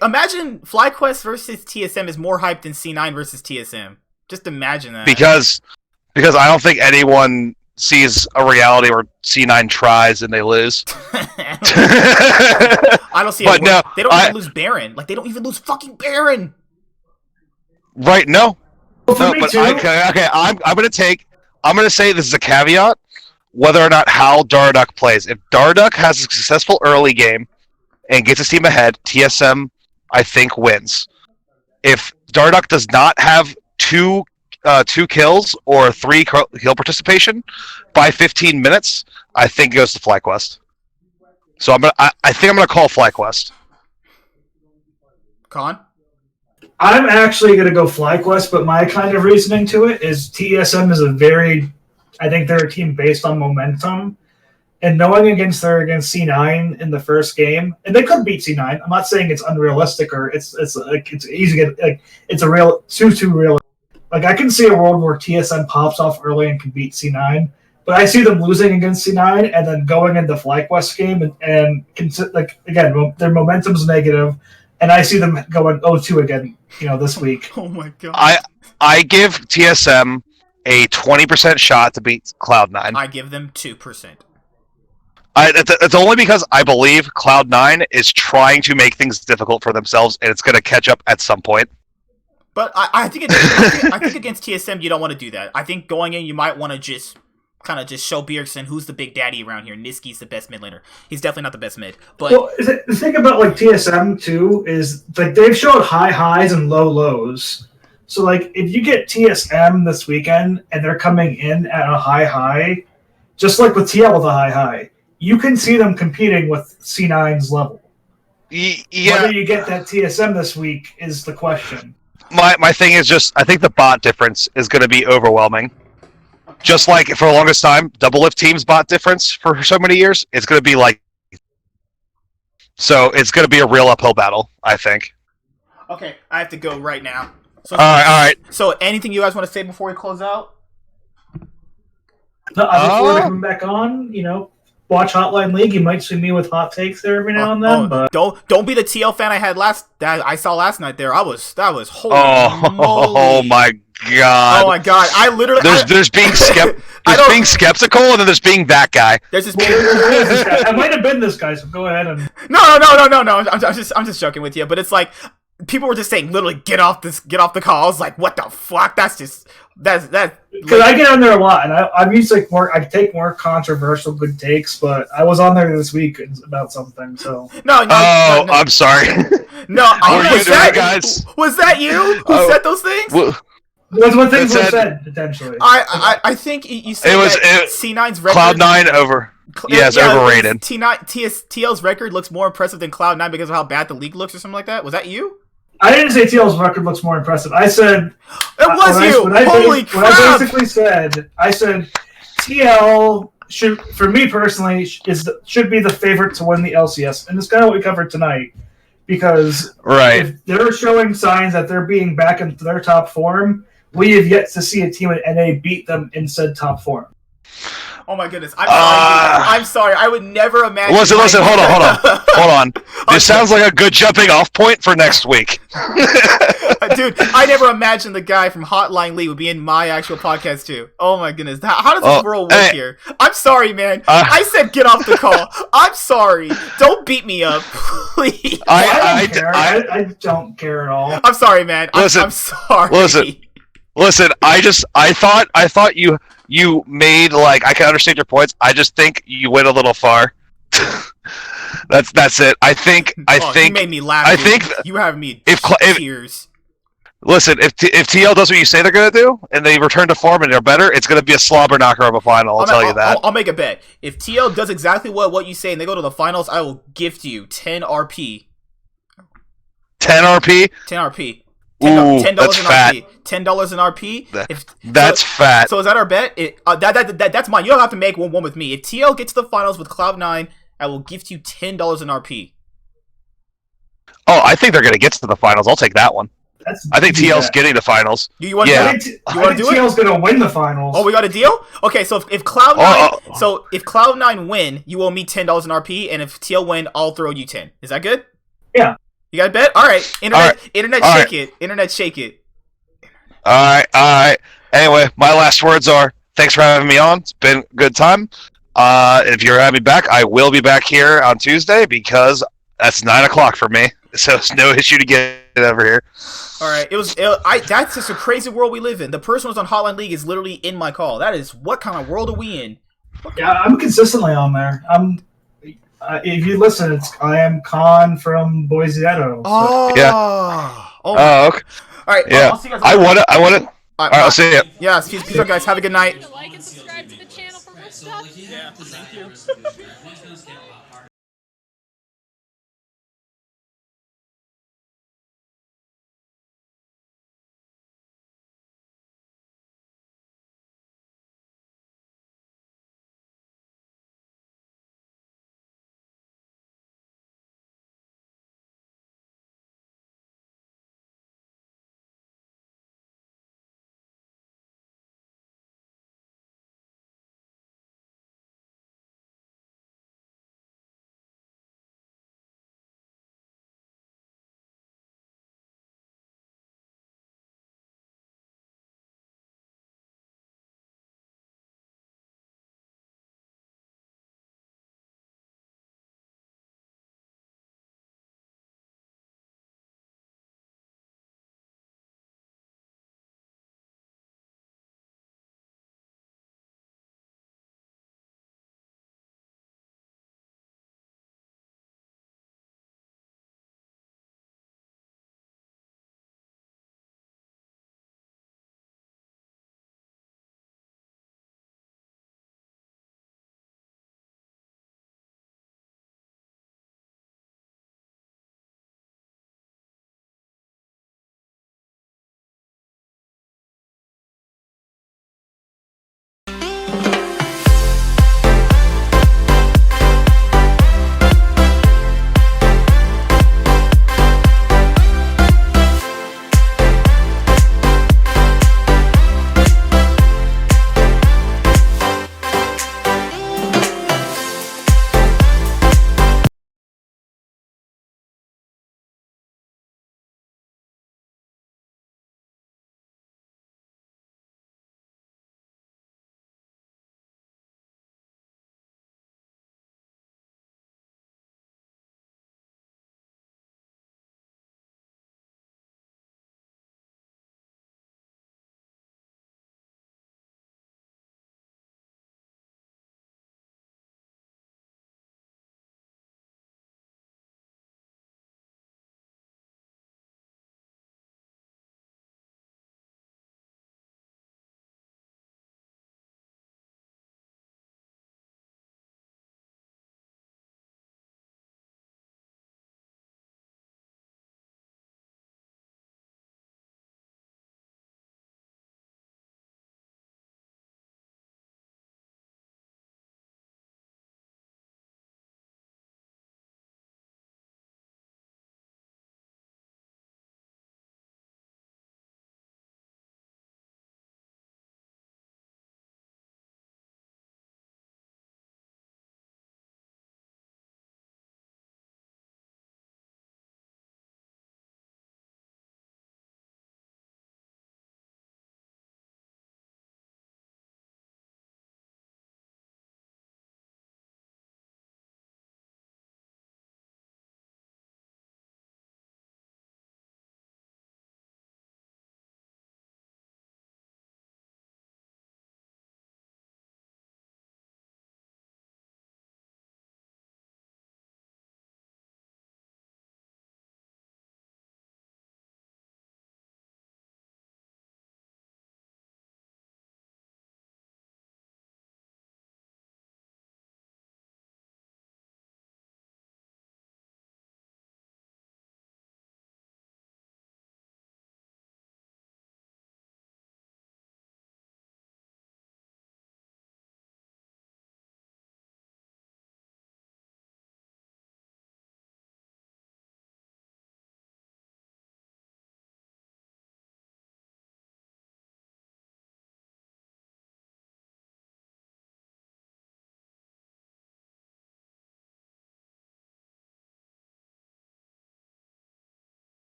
Imagine FlyQuest versus TSM is more hyped than C9 versus TSM. Just imagine that. Because I don't think anyone sees a reality where C9 tries and they lose. I don't see it. No, they don't even lose Baron. They don't even lose fucking Baron. Right? No. Well, No, but I'm gonna say this is a caveat. Whether or not how Darduck plays. If Darduck has a successful early game and gets his team ahead, TSM, I think, wins. If Darduck does not have two kills or 3 kill participation by 15 minutes, I think it goes to FlyQuest. So I think I'm gonna call FlyQuest. Con? I'm actually gonna go FlyQuest, but my kind of reasoning to it is TSM is I think they're a team based on momentum. And knowing against C9 in the first game, and they could beat C9. I'm not saying it's unrealistic or it's easy. It's a real too real. I can see a world where TSM pops off early and can beat C9, but I see them losing against C9 and then going into FlyQuest game and again their momentum's negative, and I see them going 0-2 again. This week. Oh my god. I give TSM a 20% shot to beat Cloud9. I give them 2%. It's only because I believe Cloud9 is trying to make things difficult for themselves, and it's going to catch up at some point. But I think against TSM, you don't want to do that. I think going in, you might want to just show Bjergsen who's the big daddy around here. Niski's the best mid laner. He's definitely not the best mid. But the thing about TSM too is they've showed high highs and low lows. So if you get TSM this weekend and they're coming in at a high, just like with TL with a high, you can see them competing with C9's level. Yeah. Whether you get that TSM this week is the question. My thing is just, I think the bot difference is going to be overwhelming. Just like for the longest time, Doublelift Team's bot difference for so many years, it's going to be so it's going to be a real uphill battle, I think. Okay, I have to go right now. So, all right. So anything you guys want to say before we close out? No, I look forward to coming back on, watch Hotline League. You might see me with hot takes there every now and then. But don't be the TL fan I saw last night. That was holy moly. Oh my god! Oh my god! I literally there's being being skeptical, and then there's being that guy. There's this. I might have been this guy, so go ahead and. No. I'm just joking with you, but it's people were just saying literally get off the call. I was like, what the fuck? That's because I get on there a lot, and I'm usually I take more controversial good takes, but I was on there this week about something. So no. I'm sorry. No, was that you who said those things? That's what things were said potentially. I think you said C9's record. Cloud9 over. Yeah, it's overrated. TL's record looks more impressive than Cloud9 because of how bad the league looks or something like that. Was that you? I didn't say TL's record looks more impressive. I said It was you. Holy crap! What I basically said, TL should, for me personally, should be the favorite to win the LCS, and it's kind of what we covered tonight. Because if they're showing signs that they're being back into their top form, we have yet to see a team at NA beat them in said top form. Oh my goodness! I'm sorry. I would never imagine. Listen. Hold on. This sounds like a good jumping off point for next week. Dude, I never imagined the guy from Hotline Lee would be in my actual podcast too. Oh my goodness! How does this world work here? I'm sorry, man. I said get off the call. I'm sorry. Don't beat me up, please. I don't care at all. I'm sorry, man. I'm sorry. Listen. I thought you made, like, I can understand your points. I just think you went a little far. That's it. I think you made me laugh. Dude. You have me tears. Listen, if TL does what you say they're gonna do, and they return to form and they're better, it's gonna be a slobber knocker of a final. I'll tell you that. I'll make a bet. If TL does exactly what you say and they go to the finals, I will gift you 10 RP. 10 RP? 10 RP. $10 in RP. $10 in RP. That's fat. So is that our bet? That's mine. You don't have to make one with me. If TL gets to the finals with Cloud9, I will gift you $10 in RP. Oh, I think they're going to get to the finals. I'll take that one. I think TL's getting the finals. You want to do it? TL's going to win the finals. Oh, we got a deal? Okay, so if Cloud9 if Cloud9 win, you owe me $10 in RP, and if TL win, I'll throw you 10. Is that good? Yeah. You got a bet? All right. Internet, shake it. Internet, shake it. All right. Anyway, my last words are, thanks for having me on. It's been a good time. If you're having me back, I will be back here on Tuesday because that's 9 o'clock for me. So it's no issue to get over here. All right. That's just a crazy world we live in. The person who's on Hotline League is literally in my call. That is, what kind of world are we in? Yeah, I'm consistently on there. If you listen, I am Khan from Boise, Idaho. So. Oh, yeah. Okay. All right. Yeah. I'll see you guys. I want it. All right. I'll see you. Yeah. Peace out, guys. Have a good night. Like and subscribe to the channel for more stuff. Yeah. Thank you.